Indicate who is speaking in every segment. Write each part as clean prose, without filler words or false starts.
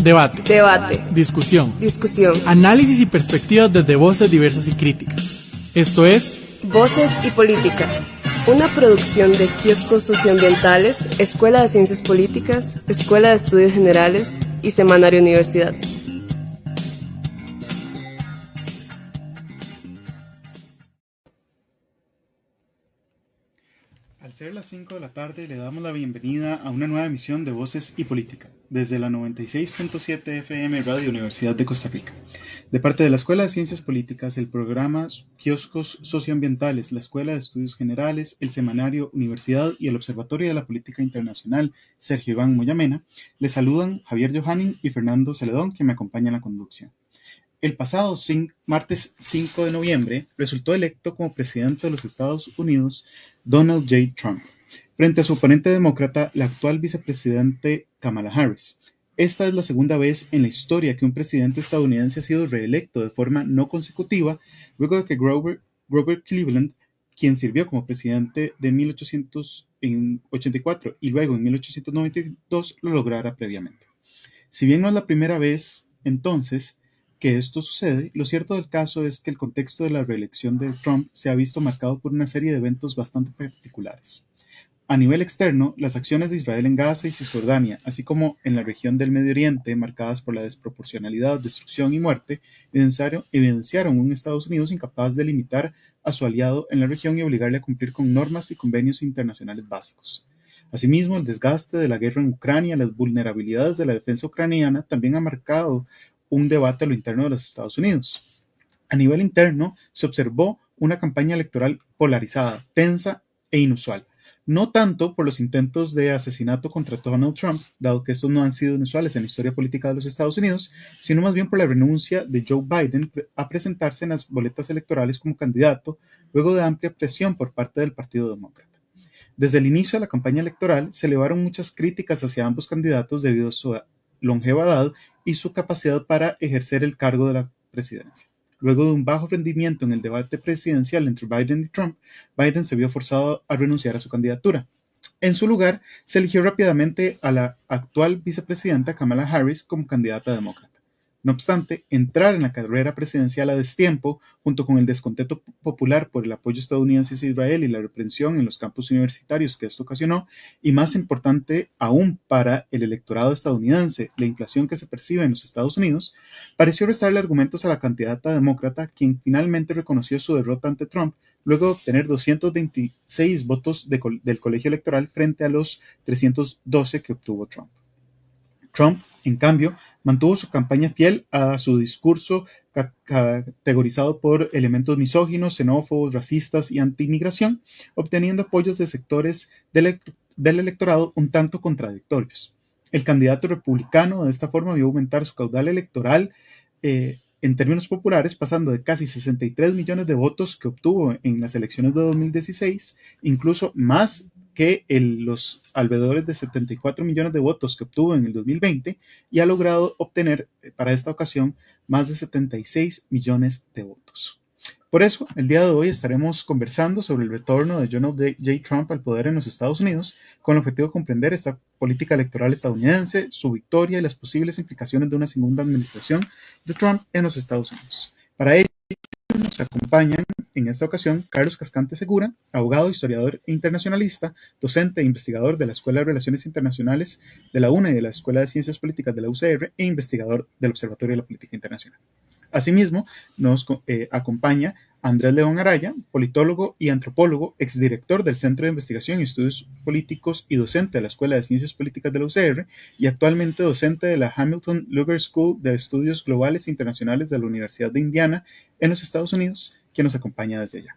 Speaker 1: Debate.
Speaker 2: Debate.
Speaker 1: Discusión.
Speaker 2: Discusión.
Speaker 1: Análisis y perspectivas desde voces diversas y críticas. Esto es
Speaker 2: Voces y Política, una producción de Kioscos Socioambientales, Escuela de Ciencias Políticas, Escuela de Estudios Generales y Semanario Universidad.
Speaker 3: Al ser las 5 de la tarde, le damos la bienvenida a una nueva emisión de Voces y Política, desde la 96.7 FM Radio Universidad de Costa Rica. De parte de la Escuela de Ciencias Políticas, el programa Kioscos Socioambientales, la Escuela de Estudios Generales, el Semanario Universidad y el Observatorio de la Política Internacional Sergio Iván Moyamena, les saludan Javier Johanning y Fernando Celedón, que me acompañan en la conducción. El pasado martes 5 de noviembre resultó electo como presidente de los Estados Unidos Donald J. Trump, frente a su oponente demócrata, la actual vicepresidente Kamala Harris. Esta es la segunda vez en la historia que un presidente estadounidense ha sido reelecto de forma no consecutiva, luego de que Grover Cleveland, quien sirvió como presidente de 1884 y luego en 1892, lo lograra previamente. Si bien no es la primera vez, entonces, que esto sucede, lo cierto del caso es que el contexto de la reelección de Trump se ha visto marcado por una serie de eventos bastante particulares. A nivel externo, las acciones de Israel en Gaza y Cisjordania, así como en la región del Medio Oriente, marcadas por la desproporcionalidad, destrucción y muerte, evidenciaron un Estados Unidos incapaz de limitar a su aliado en la región y obligarle a cumplir con normas y convenios internacionales básicos. Asimismo, el desgaste de la guerra en Ucrania y las vulnerabilidades de la defensa ucraniana también han marcado un debate a lo interno de los Estados Unidos. A nivel interno, se observó una campaña electoral polarizada, tensa e inusual. No tanto por los intentos de asesinato contra Donald Trump, dado que estos no han sido inusuales en la historia política de los Estados Unidos, sino más bien por la renuncia de Joe Biden a presentarse en las boletas electorales como candidato, luego de amplia presión por parte del Partido Demócrata. Desde el inicio de la campaña electoral se elevaron muchas críticas hacia ambos candidatos debido a su longeva edad y su capacidad para ejercer el cargo de la presidencia. Luego de un bajo rendimiento en el debate presidencial entre Biden y Trump, Biden se vio forzado a renunciar a su candidatura. En su lugar, se eligió rápidamente a la actual vicepresidenta Kamala Harris como candidata demócrata. No obstante, entrar en la carrera presidencial a destiempo, junto con el descontento popular por el apoyo estadounidense a Israel y la reprensión en los campus universitarios que esto ocasionó, y más importante aún para el electorado estadounidense, la inflación que se percibe en los Estados Unidos, pareció restarle argumentos a la candidata demócrata, quien finalmente reconoció su derrota ante Trump, luego de obtener 226 votos del colegio electoral frente a los 312 que obtuvo Trump. Trump, en cambio, mantuvo su campaña fiel a su discurso categorizado por elementos misóginos, xenófobos, racistas y anti-inmigración, obteniendo apoyos de sectores del electorado un tanto contradictorios. El candidato republicano de esta forma vio aumentar su caudal electoral en términos populares, pasando de casi 63 millones de votos que obtuvo en las elecciones de 2016, incluso más que los alrededor de 74 millones de votos que obtuvo en el 2020, y ha logrado obtener para esta ocasión más de 76 millones de votos. Por eso, el día de hoy estaremos conversando sobre el retorno de Donald J. Trump al poder en los Estados Unidos, con el objetivo de comprender esta política electoral estadounidense, su victoria y las posibles implicaciones de una segunda administración de Trump en los Estados Unidos. Para ello, nos acompañan en esta ocasión Carlos Cascante Segura, abogado, historiador e internacionalista, docente e investigador de la Escuela de Relaciones Internacionales de la UNA y de la Escuela de Ciencias Políticas de la UCR e investigador del Observatorio de la Política Internacional. Asimismo, nos acompaña Andrés León Araya, politólogo y antropólogo, exdirector del Centro de Investigación y Estudios Políticos y docente de la Escuela de Ciencias Políticas de la UCR y actualmente docente de la Hamilton Lugar School de Estudios Globales e Internacionales de la Universidad de Indiana en los Estados Unidos, quien nos acompaña desde allá.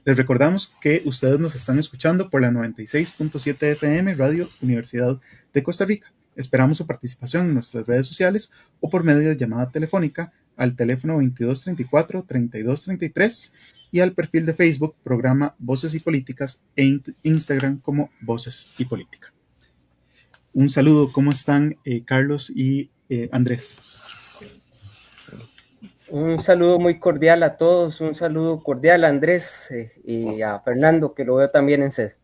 Speaker 3: Les recordamos que ustedes nos están escuchando por la 96.7 FM Radio Universidad de Costa Rica. Esperamos su participación en nuestras redes sociales o por medio de llamada telefónica al teléfono 2234-3233 y al perfil de Facebook programa Voces y Políticas e Instagram como Voces y Política. Un saludo, ¿cómo están Carlos y Andrés?
Speaker 4: Un saludo muy cordial a todos, un saludo cordial a Andrés y a Fernando, que lo veo también en sede.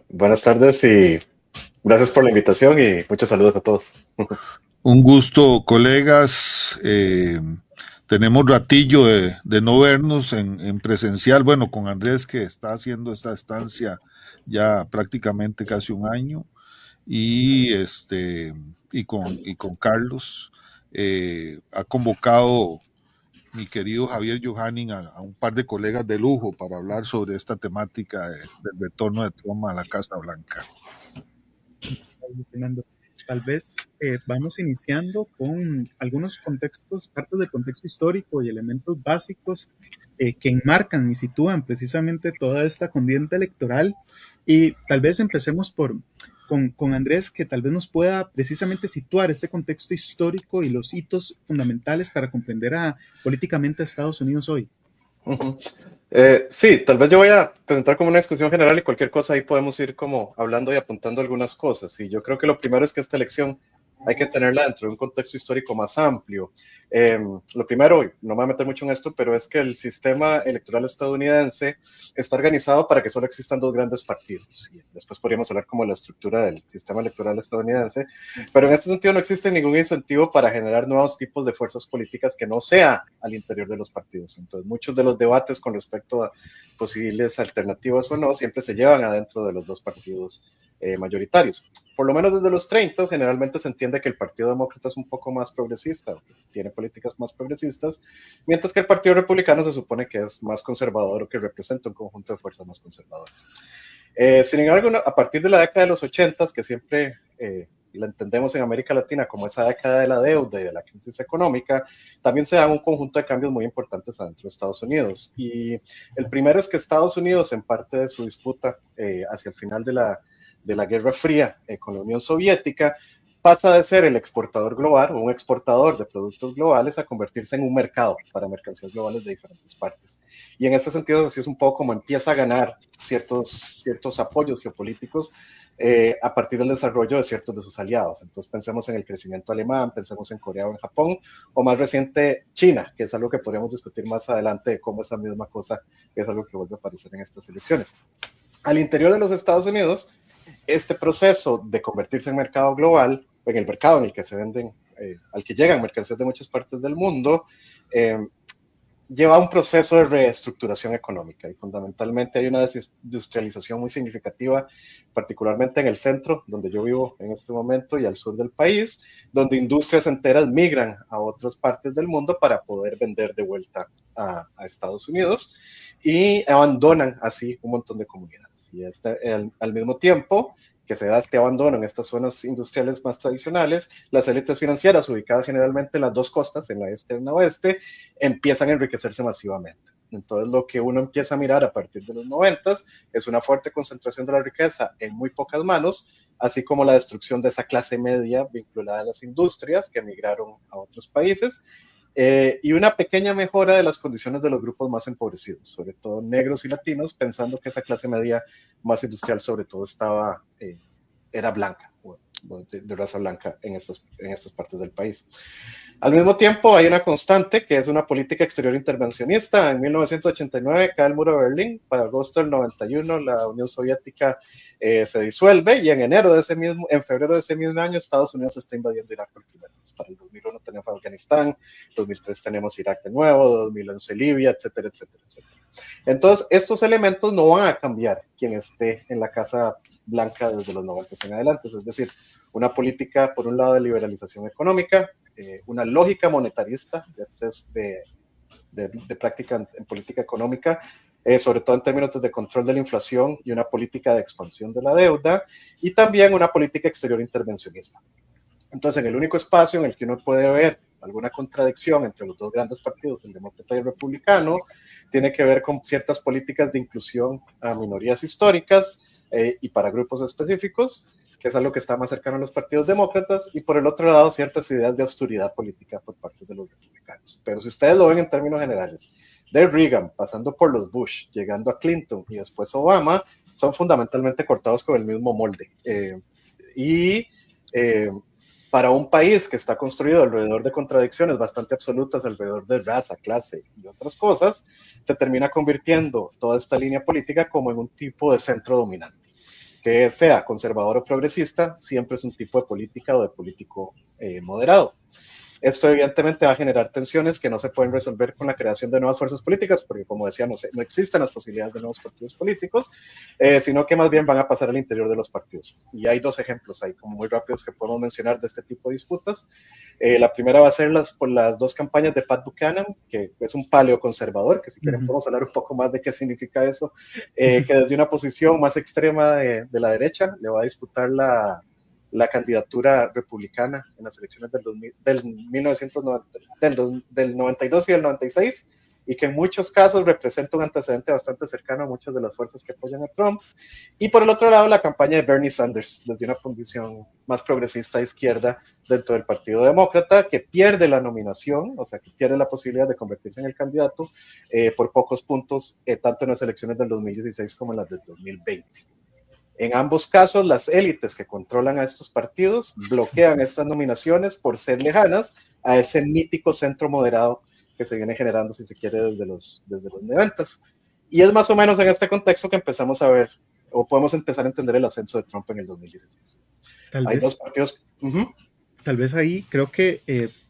Speaker 5: Buenas tardes y Gracias por la invitación y muchos saludos a todos.
Speaker 6: Un gusto, colegas. Tenemos ratillo de no vernos en presencial. Bueno, con Andrés, que está haciendo esta estancia ya prácticamente casi un año, y con Carlos. Ha convocado mi querido Javier Johanning a un par de colegas de lujo para hablar sobre esta temática del retorno de Trump a la Casa Blanca.
Speaker 3: Fernando. Tal vez vamos iniciando con algunos contextos, partes del contexto histórico y elementos básicos que enmarcan y sitúan precisamente toda esta contienda electoral. Y tal vez empecemos con Andrés, que tal vez nos pueda precisamente situar este contexto histórico y los hitos fundamentales para comprender políticamente a Estados Unidos hoy.
Speaker 5: Uh-huh. Sí, tal vez yo voy a presentar como una discusión general y cualquier cosa ahí podemos ir como hablando y apuntando algunas cosas. Y yo creo que lo primero es que esta elección hay que tenerla dentro de un contexto histórico más amplio. Lo primero, no me voy a meter mucho en esto, pero es que el sistema electoral estadounidense está organizado para que solo existan dos grandes partidos. Y después podríamos hablar como de la estructura del sistema electoral estadounidense, pero en este sentido no existe ningún incentivo para generar nuevos tipos de fuerzas políticas que no sea al interior de los partidos. Entonces, muchos de los debates con respecto a posibles alternativas o no siempre se llevan adentro de los dos partidos mayoritarios. Por lo menos desde los 30, generalmente se entiende que el Partido Demócrata es un poco más progresista, tiene políticas más progresistas, mientras que el Partido Republicano se supone que es más conservador o que representa un conjunto de fuerzas más conservadoras. Sin embargo, a partir de la década de los 80, que siempre la entendemos en América Latina como esa década de la deuda y de la crisis económica, también se dan un conjunto de cambios muy importantes adentro de Estados Unidos. Y el primero es que Estados Unidos, en parte de su disputa hacia el final de la Guerra Fría con la Unión Soviética, pasa de ser el exportador global o un exportador de productos globales a convertirse en un mercado para mercancías globales de diferentes partes. Y en ese sentido, así es un poco como empieza a ganar ciertos apoyos geopolíticos a partir del desarrollo de ciertos de sus aliados. Entonces pensemos en el crecimiento alemán, pensemos en Corea o en Japón, o más reciente China, que es algo que podríamos discutir más adelante de cómo esa misma cosa es algo que vuelve a aparecer en estas elecciones. Al interior de los Estados Unidos, este proceso de convertirse en mercado global, en el mercado en el que se venden, al que llegan mercancías de muchas partes del mundo, lleva a un proceso de reestructuración económica y fundamentalmente hay una desindustrialización muy significativa, particularmente en el centro, donde yo vivo en este momento, y al sur del país, donde industrias enteras migran a otras partes del mundo para poder vender de vuelta a Estados Unidos y abandonan así un montón de comunidades. Y al mismo tiempo que se da este abandono en estas zonas industriales más tradicionales, las élites financieras ubicadas generalmente en las dos costas, en la este y en la oeste, empiezan a enriquecerse masivamente. Entonces lo que uno empieza a mirar a partir de los 90 es una fuerte concentración de la riqueza en muy pocas manos, así como la destrucción de esa clase media vinculada a las industrias que emigraron a otros países, y una pequeña mejora de las condiciones de los grupos más empobrecidos, sobre todo negros y latinos, pensando que esa clase media más industrial sobre todo era blanca, de raza blanca en estas partes del país. Al mismo tiempo, hay una constante que es una política exterior intervencionista. En 1989 cae el muro de Berlín, para agosto del 91 la Unión Soviética se disuelve y en febrero de ese mismo año Estados Unidos está invadiendo Irak por primera vez. Para el 2001 tenemos Afganistán, 2003 tenemos Irak de nuevo, 2011 Libia, etcétera, etcétera, etcétera. Entonces, estos elementos no van a cambiar quien esté en la Casa Blanca desde los 90 en adelante, es decir, una política, por un lado, de liberalización económica, una lógica monetarista de práctica en política económica, sobre todo en términos de control de la inflación y una política de expansión de la deuda, y también una política exterior intervencionista. Entonces, en el único espacio en el que uno puede ver alguna contradicción entre los dos grandes partidos, el demócrata y el republicano, tiene que ver con ciertas políticas de inclusión a minorías históricas y para grupos específicos, que es algo que está más cercano a los partidos demócratas, y por el otro lado ciertas ideas de austeridad política por parte de los republicanos. Pero si ustedes lo ven en términos generales, de Reagan, pasando por los Bush, llegando a Clinton y después Obama, son fundamentalmente cortados con el mismo molde. Para un país que está construido alrededor de contradicciones bastante absolutas, alrededor de raza, clase y otras cosas, se termina convirtiendo toda esta línea política como en un tipo de centro dominante. que sea conservador o progresista, siempre es un tipo de política o de político moderado. Esto evidentemente va a generar tensiones que no se pueden resolver con la creación de nuevas fuerzas políticas, porque como decía, no existen las posibilidades de nuevos partidos políticos, sino que más bien van a pasar al interior de los partidos. Y hay dos ejemplos ahí como muy rápidos que podemos mencionar de este tipo de disputas. La primera va a ser por las dos campañas de Pat Buchanan, que es un paleoconservador, que si quieren podemos hablar un poco más de qué significa eso, que desde una posición más extrema de la derecha le va a disputar la candidatura republicana en las elecciones del 92 y del 96, y que en muchos casos representa un antecedente bastante cercano a muchas de las fuerzas que apoyan a Trump. Y por el otro lado, la campaña de Bernie Sanders, desde una posición más progresista de izquierda dentro del Partido Demócrata, que pierde la nominación, o sea, que pierde la posibilidad de convertirse en el candidato por pocos puntos, tanto en las elecciones del 2016 como en las del 2020. En ambos casos, las élites que controlan a estos partidos bloquean estas nominaciones por ser lejanas a ese mítico centro moderado que se viene generando, si se quiere, desde los 90. Y es más o menos en este contexto que empezamos a ver, o podemos empezar a entender el ascenso de Trump en el 2016. Hay dos partidos.
Speaker 3: Tal vez ahí creo que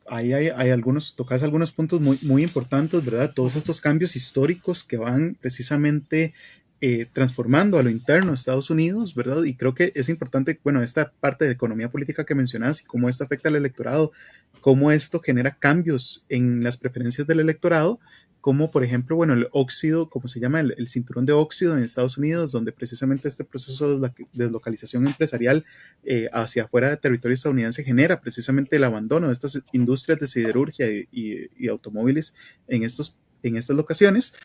Speaker 3: ahí hay tocas algunos puntos muy, muy importantes, ¿verdad? Todos estos cambios históricos que van precisamente transformando a lo interno de Estados Unidos, ¿verdad? Y creo que es importante, bueno, esta parte de economía política que mencionas y cómo esto afecta al electorado, cómo esto genera cambios en las preferencias del electorado, como por ejemplo, bueno, el óxido, como se llama, el cinturón de óxido en Estados Unidos, donde precisamente este proceso de deslocalización empresarial hacia afuera del territorio estadounidense genera precisamente el abandono de estas industrias de siderurgia y automóviles en estas locaciones,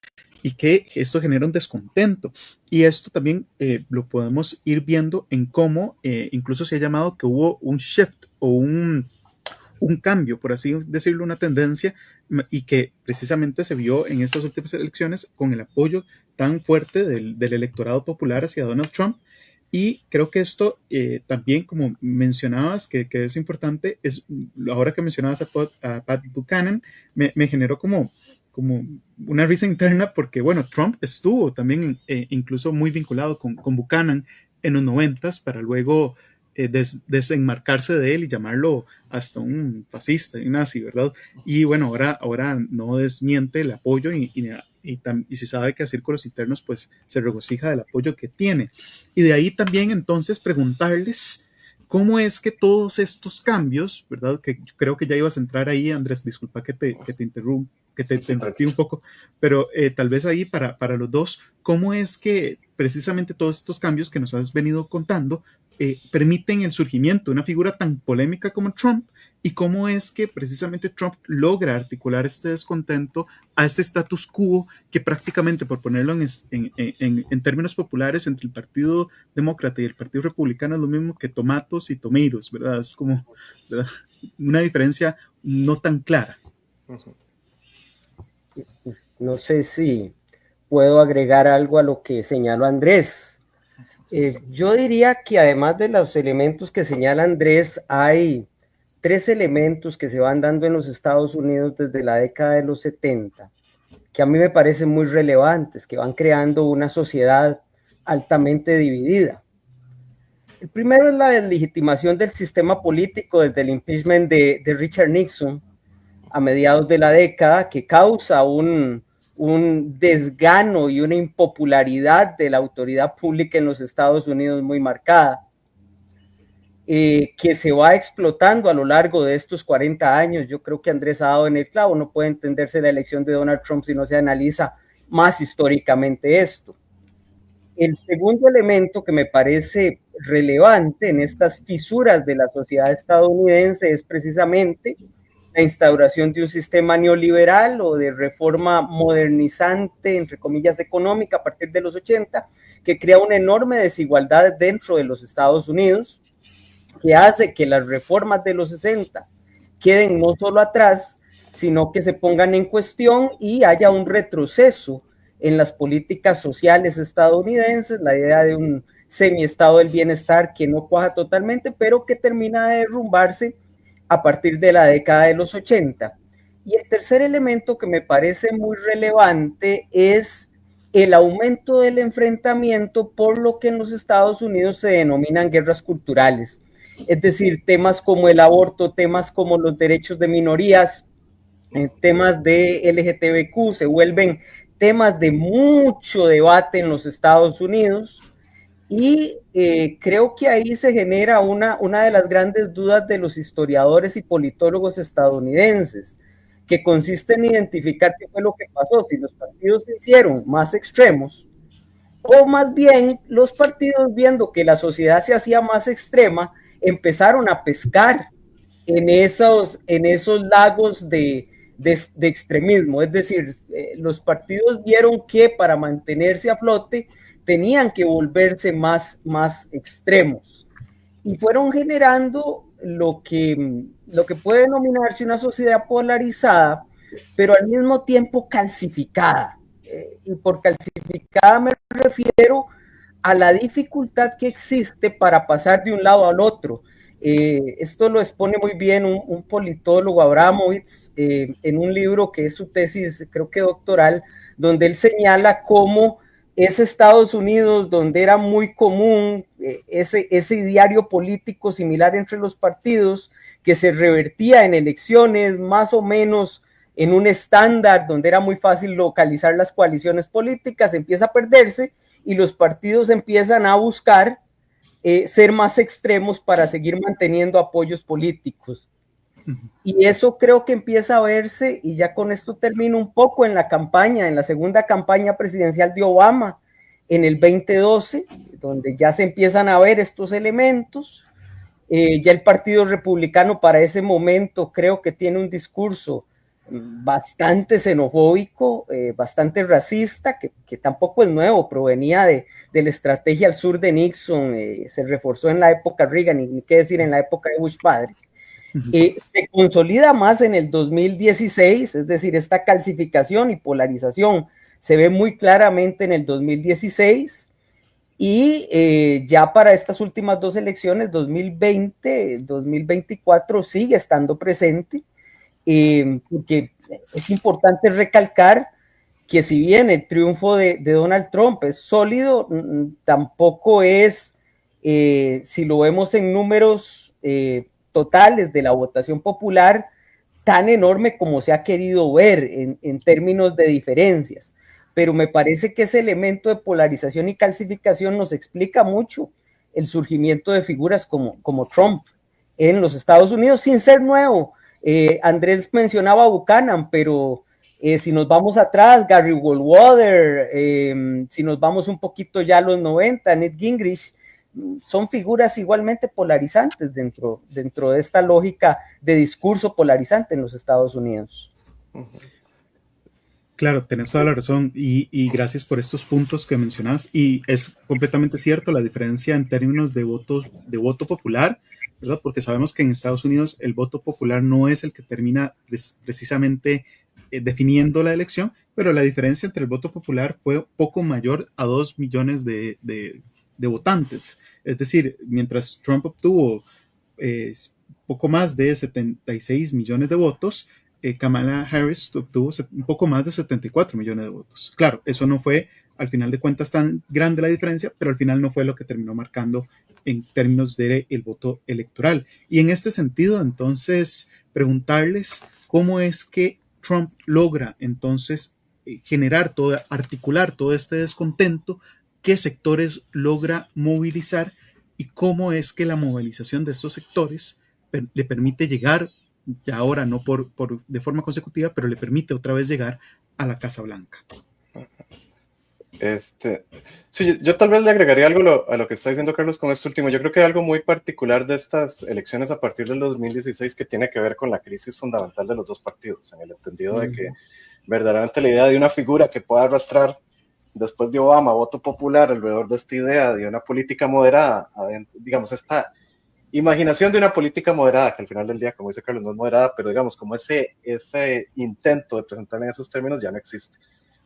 Speaker 3: y que esto genera un descontento. Y esto también lo podemos ir viendo en cómo incluso se ha llamado que hubo un shift o un cambio, por así decirlo, una tendencia, y que precisamente se vio en estas últimas elecciones con el apoyo tan fuerte del electorado popular hacia Donald Trump. Y creo que esto también, como mencionabas, que es importante, es ahora que mencionabas a Pat Buchanan, me generó como una risa interna, porque bueno, Trump estuvo también incluso muy vinculado con Buchanan en los 90s para luego desenmarcarse de él y llamarlo hasta un fascista y un nazi, ¿verdad? Y bueno, ahora no desmiente el apoyo y se sabe que a círculos internos pues se regocija del apoyo que tiene. Y de ahí también entonces preguntarles cómo es que todos estos cambios, ¿verdad? Que yo creo que ya ibas a entrar ahí, Andrés, disculpa que te interrumpí un poco, pero tal vez ahí para los dos, ¿cómo es que precisamente todos estos cambios que nos has venido contando permiten el surgimiento de una figura tan polémica como Trump, y cómo es que precisamente Trump logra articular este descontento a este status quo que prácticamente, por ponerlo en términos populares, entre el Partido Demócrata y el Partido Republicano es lo mismo que tomatos y tomeiros, ¿verdad? Es como, ¿verdad?, una diferencia no tan clara.
Speaker 4: No sé si puedo agregar algo a lo que señaló Andrés. Yo diría que además de los elementos que señala Andrés, hay tres elementos que se van dando en los Estados Unidos desde la década de los 70, que a mí me parecen muy relevantes, que van creando una sociedad altamente dividida. El primero es la deslegitimación del sistema político desde el impeachment de Richard Nixon a mediados de la década, que causa un desgano y una impopularidad de la autoridad pública en los Estados Unidos muy marcada, que se va explotando a lo largo de estos 40 años. Yo creo que Andrés ha dado en el clavo. No puede entenderse la elección de Donald Trump si no se analiza más históricamente esto. El segundo elemento que me parece relevante en estas fisuras de la sociedad estadounidense es precisamente la instauración de un sistema neoliberal o de reforma modernizante, entre comillas, económica a partir de los 80, que crea una enorme desigualdad dentro de los Estados Unidos, que hace que las reformas de los 60 queden no solo atrás, sino que se pongan en cuestión y haya un retroceso en las políticas sociales estadounidenses, la idea de un semi-estado del bienestar que no cuaja totalmente, pero que termina de derrumbarse a partir de la década de los 80. Y el tercer elemento que me parece muy relevante es el aumento del enfrentamiento por lo que en los Estados Unidos se denominan guerras culturales, es decir, temas como el aborto, temas como los derechos de minorías, temas de LGTBQ se vuelven temas de mucho debate en los Estados Unidos y creo que ahí se genera una de las grandes dudas de los historiadores y politólogos estadounidenses, que consiste en identificar qué fue lo que pasó, si los partidos se hicieron más extremos o más bien los partidos viendo que la sociedad se hacía más extrema empezaron a pescar en esos lagos de extremismo, es decir, los partidos vieron que para mantenerse a flote tenían que volverse más extremos y fueron generando lo que puede denominarse una sociedad polarizada, pero al mismo tiempo calcificada. Y por calcificada me refiero a la dificultad que existe para pasar de un lado al otro. Esto lo expone muy bien un politólogo, Abramovitz, en un libro que es su tesis, creo que doctoral, donde él señala cómo ese Estados Unidos donde era muy común ese ideario político similar entre los partidos, que se revertía en elecciones más o menos en un estándar donde era muy fácil localizar las coaliciones políticas, empieza a perderse y los partidos empiezan a buscar ser más extremos para seguir manteniendo apoyos políticos. Y eso creo que empieza a verse, y ya con esto termino un poco en la campaña, en la segunda campaña presidencial de Obama, en el 2012, donde ya se empiezan a ver estos elementos. Ya el Partido Republicano para ese momento creo que tiene un discurso bastante xenofóbico, bastante racista, que tampoco es nuevo, provenía de la estrategia al sur de Nixon, se reforzó en la época Reagan y ni qué decir en la época de Bush padre. Se consolida más en el 2016, es decir, esta calcificación y polarización se ve muy claramente en el 2016 y ya para estas últimas dos elecciones, 2020, 2024, sigue estando presente, porque es importante recalcar que si bien el triunfo de Donald Trump es sólido, tampoco es, si lo vemos en números totales de la votación popular, tan enorme como se ha querido ver en términos de diferencias. Pero me parece que ese elemento de polarización y calcificación nos explica mucho el surgimiento de figuras como Trump en los Estados Unidos, sin ser nuevo. Andrés mencionaba a Buchanan, pero si nos vamos atrás, Gary Goldwater, si nos vamos un poquito ya a los 90, Newt Gingrich, son figuras igualmente polarizantes dentro de esta lógica de discurso polarizante en los Estados Unidos.
Speaker 3: Claro, tenés toda la razón y gracias por estos puntos que mencionas y es completamente cierto la diferencia en términos de voto popular, ¿verdad? Porque sabemos que en Estados Unidos el voto popular no es el que termina precisamente definiendo la elección, pero la diferencia entre el voto popular fue poco mayor a 2 millones de votantes. Es decir, mientras Trump obtuvo poco más de 76 millones de votos, Kamala Harris obtuvo un poco más de 74 millones de votos. Claro, eso no fue al final de cuentas tan grande la diferencia, pero al final no fue lo que terminó marcando en términos del voto electoral. Y en este sentido, entonces, preguntarles cómo es que Trump logra entonces articular todo este descontento, qué sectores logra movilizar y cómo es que la movilización de estos sectores le permite llegar, ya ahora no de forma consecutiva, pero le permite otra vez llegar a la Casa Blanca.
Speaker 5: Sí, yo tal vez le agregaría algo a lo que está diciendo Carlos con esto último. Yo creo que hay algo muy particular de estas elecciones a partir del 2016 que tiene que ver con la crisis fundamental de los dos partidos, en el entendido de que verdaderamente la idea de una figura que pueda arrastrar después de Obama voto popular alrededor de esta idea de una política moderada, digamos, esta imaginación de una política moderada, que al final del día, como dice Carlos, no es moderada, pero digamos, como ese intento de presentarla en esos términos ya no existe.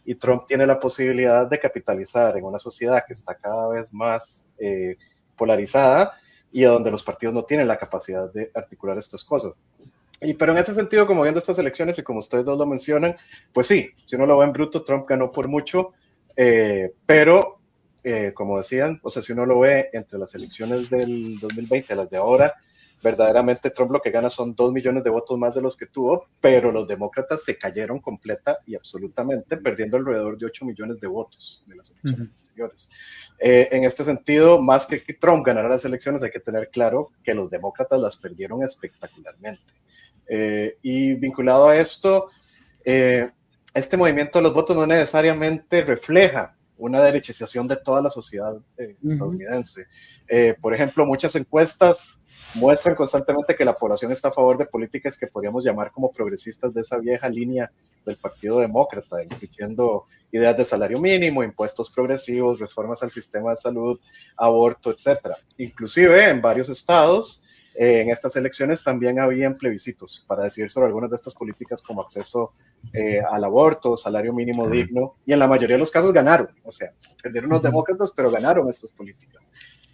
Speaker 5: Y Trump tiene la posibilidad de capitalizar en una sociedad que está cada vez más polarizada y donde los partidos no tienen la capacidad de articular estas cosas. Pero en ese sentido, como viendo estas elecciones y como ustedes dos lo mencionan, pues sí, si uno lo ve en bruto, Trump ganó por mucho, Pero, como decían, o sea, si uno lo ve entre las elecciones del 2020 y las de ahora, verdaderamente Trump lo que gana son 2 millones de votos más de los que tuvo, pero los demócratas se cayeron completa y absolutamente, perdiendo alrededor de 8 millones de votos de las elecciones anteriores. En este sentido, más que Trump ganara las elecciones, hay que tener claro que los demócratas las perdieron espectacularmente. Y vinculado a esto, este movimiento de los votos no necesariamente refleja una derechización de toda la sociedad estadounidense. Por ejemplo, muchas encuestas muestran constantemente que la población está a favor de políticas que podríamos llamar como progresistas de esa vieja línea del Partido Demócrata, incluyendo ideas de salario mínimo, impuestos progresivos, reformas al sistema de salud, aborto, etc. Inclusive en varios estados, en estas elecciones también habían plebiscitos para decidir sobre algunas de estas políticas como acceso al aborto, salario mínimo digno, y en la mayoría de los casos ganaron, o sea, perdieron los demócratas, pero ganaron estas políticas.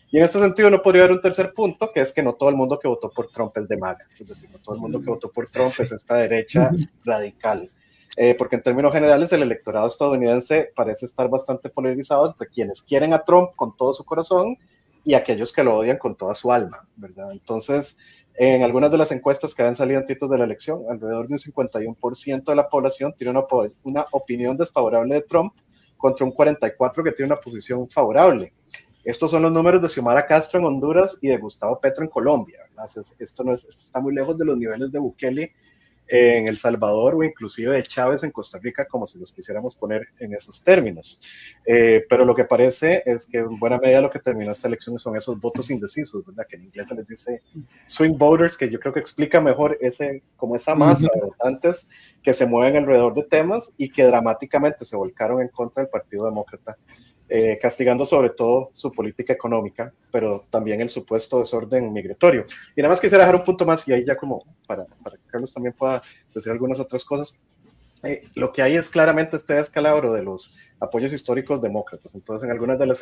Speaker 5: Y en este sentido no podría haber un tercer punto, que es que no todo el mundo que votó por Trump es de MAGA, es decir, no todo el mundo que votó por Trump es esta derecha radical, porque en términos generales el electorado estadounidense parece estar bastante polarizado entre quienes quieren a Trump con todo su corazón y aquellos que lo odian con toda su alma, ¿verdad? Entonces, en algunas de las encuestas que han salido antes de la elección, alrededor de un 51% de la población tiene una opinión desfavorable de Trump contra un 44% que tiene una posición favorable. Estos son los números de Xiomara Castro en Honduras y de Gustavo Petro en Colombia, ¿verdad? Esto está muy lejos de los niveles de Bukele en El Salvador o inclusive de Chávez en Costa Rica, como si los quisiéramos poner en esos términos. Pero lo que parece es que en buena medida lo que terminó esta elección son esos votos indecisos, ¿verdad? Que en inglés se les dice swing voters, que yo creo que explica mejor como esa masa de votantes que se mueven alrededor de temas y que dramáticamente se volcaron en contra del Partido Demócrata, castigando sobre todo su política económica, pero también el supuesto desorden migratorio. Y nada más quisiera dejar un punto más, y ahí ya como para que Carlos también pueda decir algunas otras cosas. Lo que hay es claramente este descalabro de los apoyos históricos demócratas. Entonces, en algunas de las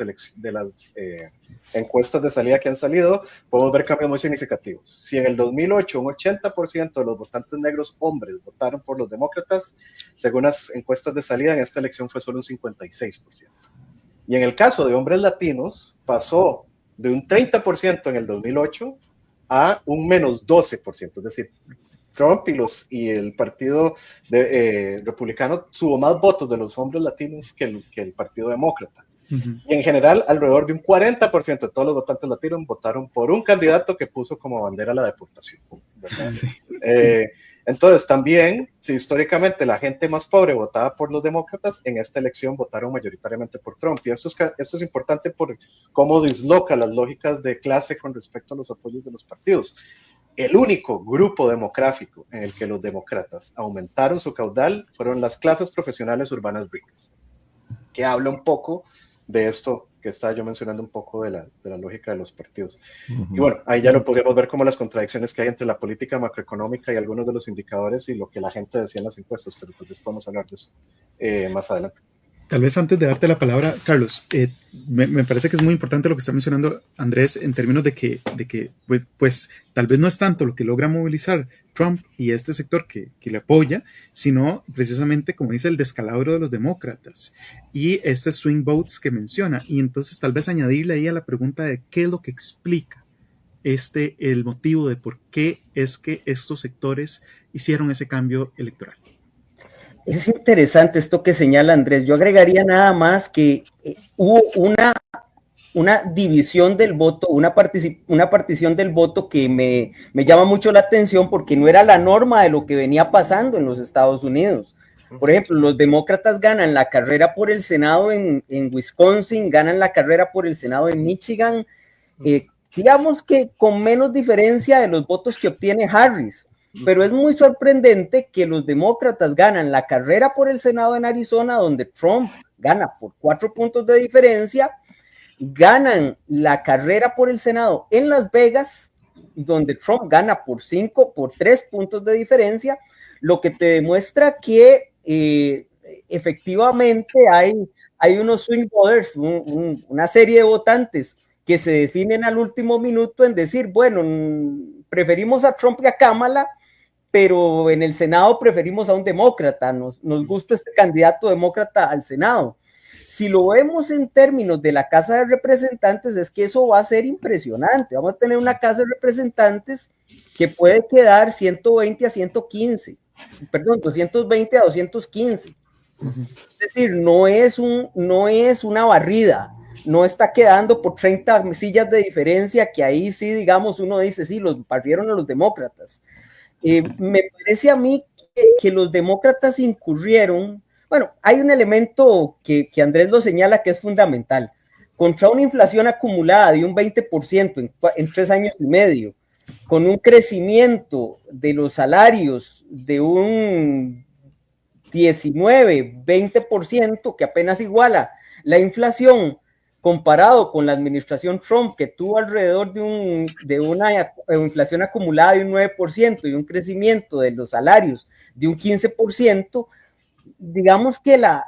Speaker 5: encuestas de salida que han salido, podemos ver cambios muy significativos. Si en el 2008 un 80% de los votantes negros hombres votaron por los demócratas, según las encuestas de salida, en esta elección fue solo un 56%. Y en el caso de hombres latinos, pasó de un 30% en el 2008 a un menos 12%. Es decir, Trump y el partido republicano tuvo más votos de los hombres latinos que el partido demócrata. Y en general, alrededor de un 40% de todos los votantes latinos votaron por un candidato que puso como bandera la deportación, ¿verdad? Sí. Entonces, también, si históricamente la gente más pobre votaba por los demócratas, en esta elección votaron mayoritariamente por Trump. Y esto es importante por cómo disloca las lógicas de clase con respecto a los apoyos de los partidos. El único grupo demográfico en el que los demócratas aumentaron su caudal fueron las clases profesionales urbanas ricas, que habla un poco de esto que estaba yo mencionando, un poco de la lógica de los partidos. Y bueno, ahí ya lo podríamos ver como las contradicciones que hay entre la política macroeconómica y algunos de los indicadores y lo que la gente decía en las encuestas, pero pues después podemos hablar de eso más adelante.
Speaker 3: Tal vez antes de darte la palabra, Carlos, me parece que es muy importante lo que está mencionando Andrés en términos de que pues tal vez no es tanto lo que logra movilizar Trump y este sector que le apoya, sino precisamente, como dice, el descalabro de los demócratas y este swing votes que menciona. Y entonces tal vez añadirle ahí a la pregunta de qué es lo que explica el motivo de por qué es que estos sectores hicieron ese cambio electoral.
Speaker 4: Es interesante esto que señala Andrés. Yo agregaría nada más que hubo una división del voto, una partición del voto que me llama mucho la atención porque no era la norma de lo que venía pasando en los Estados Unidos. Por ejemplo, los demócratas ganan la carrera por el Senado en Wisconsin, ganan la carrera por el Senado en Michigan, digamos que con menos diferencia de los votos que obtiene Harris. Pero es muy sorprendente que los demócratas ganan la carrera por el Senado en Arizona, donde Trump gana por 4 puntos de diferencia, ganan la carrera por el Senado en Las Vegas, donde Trump gana por 3 puntos de diferencia, lo que te demuestra que efectivamente hay unos swing voters, una serie de votantes que se definen al último minuto en decir, bueno, preferimos a Trump y a Kamala, pero en el Senado preferimos a un demócrata, nos gusta este candidato demócrata al Senado. Si lo vemos en términos de la Casa de Representantes, es que eso va a ser impresionante. Vamos a tener una Casa de Representantes que puede quedar 120 a 115, perdón, 220 a 215. Es decir, no es una barrida, no está quedando por 30 sillas de diferencia, que ahí sí, digamos, uno dice, sí, los barrieron a los demócratas. Me parece a mí que los demócratas incurrieron. Bueno, hay un elemento que Andrés lo señala que es fundamental. Contra una inflación acumulada de un 20% en 3 años y medio, con un crecimiento de los salarios de un 19-20%, que apenas iguala la inflación, comparado con la administración Trump, que tuvo alrededor de una inflación acumulada de un 9% y un crecimiento de los salarios de un 15%, digamos que la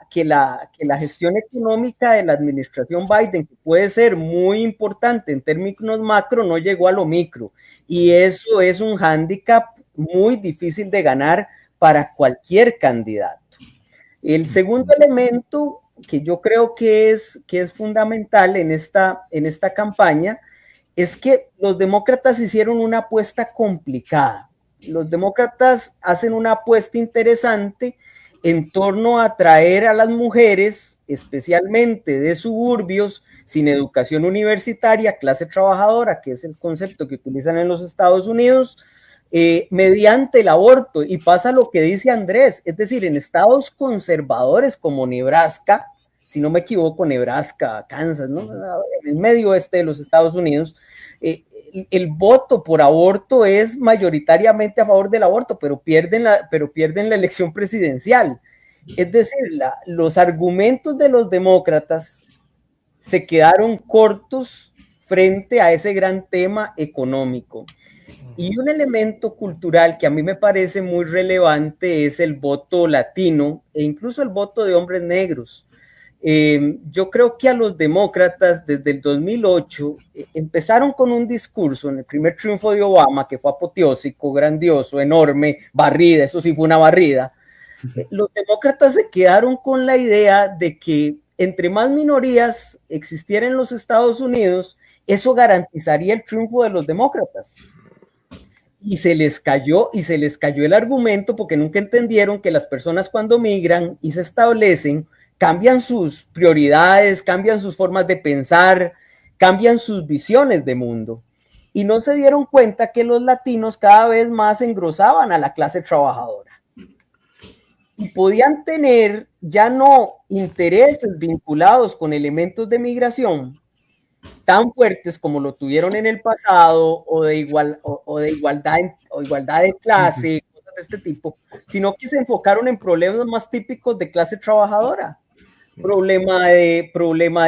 Speaker 4: gestión económica de la administración Biden, que puede ser muy importante en términos macro, no llegó a lo micro. Y eso es un hándicap muy difícil de ganar para cualquier candidato. El segundo elemento que yo creo que es fundamental en esta campaña es que los demócratas hicieron una apuesta complicada. Los demócratas hacen una apuesta interesante en torno a atraer a las mujeres, especialmente de suburbios, sin educación universitaria, clase trabajadora, que es el concepto que utilizan en los Estados Unidos, mediante el aborto. Y pasa lo que dice Andrés, es decir, en estados conservadores como Nebraska, si no me equivoco, Nebraska, Kansas, ¿no? En el medio oeste de los Estados Unidos, el voto por aborto es mayoritariamente a favor del aborto, pero pierden la elección presidencial. Es decir, los argumentos de los demócratas se quedaron cortos frente a ese gran tema económico. Y un elemento cultural que a mí me parece muy relevante es el voto latino e incluso el voto de hombres negros. Yo creo que a los demócratas desde el 2008 empezaron con un discurso en el primer triunfo de Obama, que fue apoteósico, grandioso, enorme, barrida, eso sí fue una barrida. Los demócratas se quedaron con la idea de que entre más minorías existieran en los Estados Unidos, eso garantizaría el triunfo de los demócratas. Y se les cayó el argumento, porque nunca entendieron que las personas cuando migran y se establecen, cambian sus prioridades, cambian sus formas de pensar, cambian sus visiones de mundo. Y no se dieron cuenta que los latinos cada vez más engrosaban a la clase trabajadora. Y podían tener ya no intereses vinculados con elementos de migración tan fuertes como lo tuvieron en el pasado, o de igualdad de clase, cosas de este tipo, sino que se enfocaron en problemas más típicos de clase trabajadora. Problema de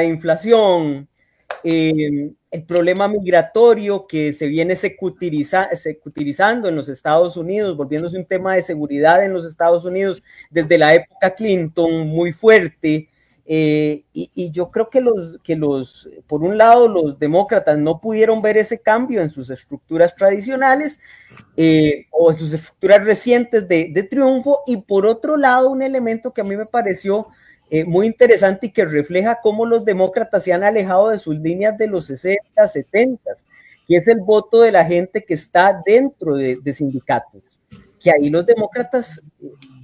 Speaker 4: inflación, el problema migratorio que se viene securizando en los Estados Unidos, volviéndose un tema de seguridad en los Estados Unidos desde la época Clinton muy fuerte. Y yo creo que por un lado, los demócratas no pudieron ver ese cambio en sus estructuras tradicionales o en sus estructuras recientes de triunfo, y por otro lado, un elemento que a mí me pareció muy interesante y que refleja cómo los demócratas se han alejado de sus líneas de los 60, 70, que es el voto de la gente que está dentro de sindicatos, que ahí los demócratas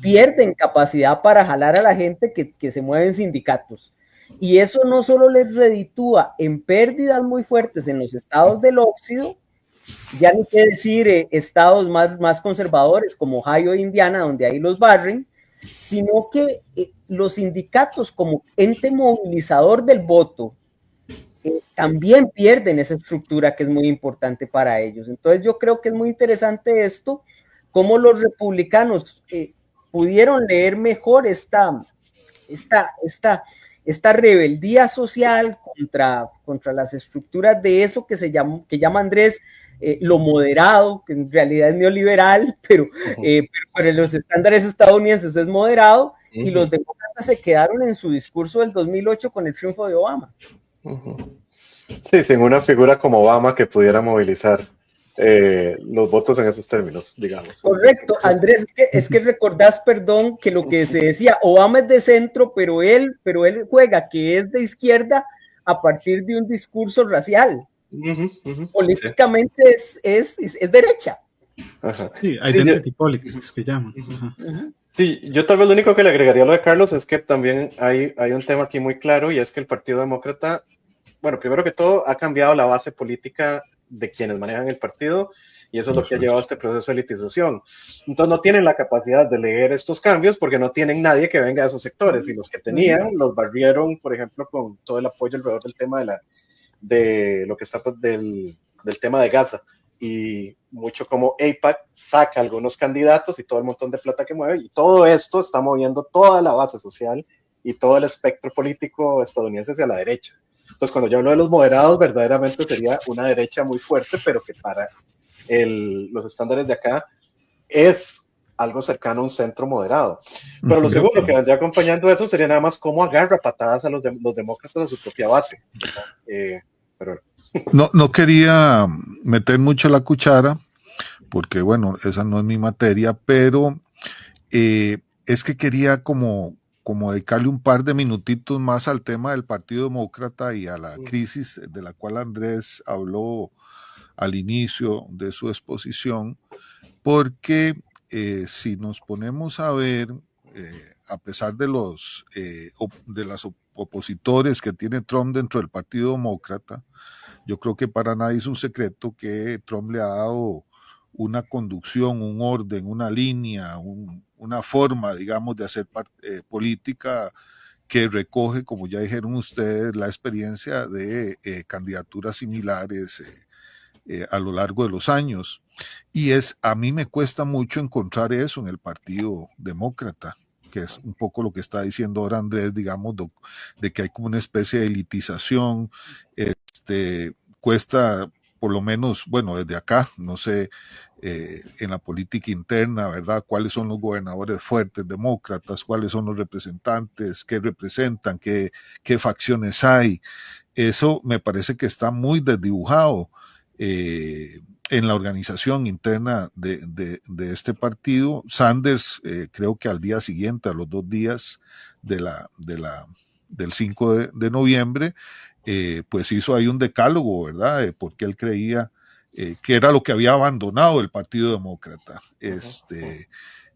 Speaker 4: pierden capacidad para jalar a la gente que se mueve en sindicatos. Y eso no solo les reditúa en pérdidas muy fuertes en los estados del óxido, ya ni qué decir estados más conservadores como Ohio e Indiana, donde ahí los barren, sino que los sindicatos como ente movilizador del voto también pierden esa estructura que es muy importante para ellos. Entonces yo creo que es muy interesante esto, cómo los republicanos pudieron leer mejor esta rebeldía social contra las estructuras de eso que llama Andrés lo moderado, que en realidad es neoliberal, pero para los estándares estadounidenses es moderado, y los demócratas se quedaron en su discurso del 2008 con el triunfo de Obama.
Speaker 5: Sí, sin una figura como Obama que pudiera movilizar los votos en esos términos, digamos.
Speaker 4: Correcto, Andrés, es que recordás, perdón, que lo que se decía, Obama es de centro, pero él juega que es de izquierda a partir de un discurso racial. Políticamente sí. es derecha.
Speaker 3: Ajá. Sí, identity politics que llaman. Ajá.
Speaker 5: Sí, yo tal vez lo único que le agregaría a lo de Carlos es que también hay un tema aquí muy claro, y es que el Partido Demócrata, bueno, primero que todo, ha cambiado la base política de quienes manejan el partido, y eso es lo que ha llevado a este proceso de elitización. Entonces no tienen la capacidad de leer estos cambios porque no tienen nadie que venga de esos sectores, y los que tenían los barrieron, por ejemplo, con todo el apoyo alrededor del tema de lo que está del tema de Gaza, y mucho como AIPAC saca algunos candidatos y todo el montón de plata que mueve, y todo esto está moviendo toda la base social y todo el espectro político estadounidense hacia la derecha. Entonces, cuando yo hablo de los moderados, verdaderamente sería una derecha muy fuerte, pero que para los estándares de acá es algo cercano a un centro moderado. Pero lo segundo que vendría acompañando eso sería nada más cómo agarra patadas a los demócratas a su propia base. Pero
Speaker 6: no quería meter mucho la cuchara, porque bueno, esa no es mi materia, pero es que quería como dedicarle un par de minutitos más al tema del Partido Demócrata y a la crisis de la cual Andrés habló al inicio de su exposición, porque si nos ponemos a ver, a pesar de las opositores que tiene Trump dentro del Partido Demócrata, yo creo que para nadie es un secreto que Trump le ha dado una conducción, un orden, una línea, una forma, digamos, de hacer política que recoge, como ya dijeron ustedes, la experiencia de candidaturas similares a lo largo de los años. Y a mí me cuesta mucho encontrar eso en el Partido Demócrata, que es un poco lo que está diciendo ahora Andrés, digamos, de que hay como una especie de elitización. Cuesta, por lo menos, bueno, desde acá, no sé, en la política interna, ¿verdad? ¿Cuáles son los gobernadores fuertes demócratas? ¿Cuáles son los representantes? ¿Qué representan? ¿Qué facciones hay? Eso me parece que está muy desdibujado en la organización interna de este partido. Sanders, creo que al día siguiente, a los 2 días del 5 de noviembre, pues hizo ahí un decálogo, ¿verdad? Porque él creía que era lo que había abandonado el Partido Demócrata.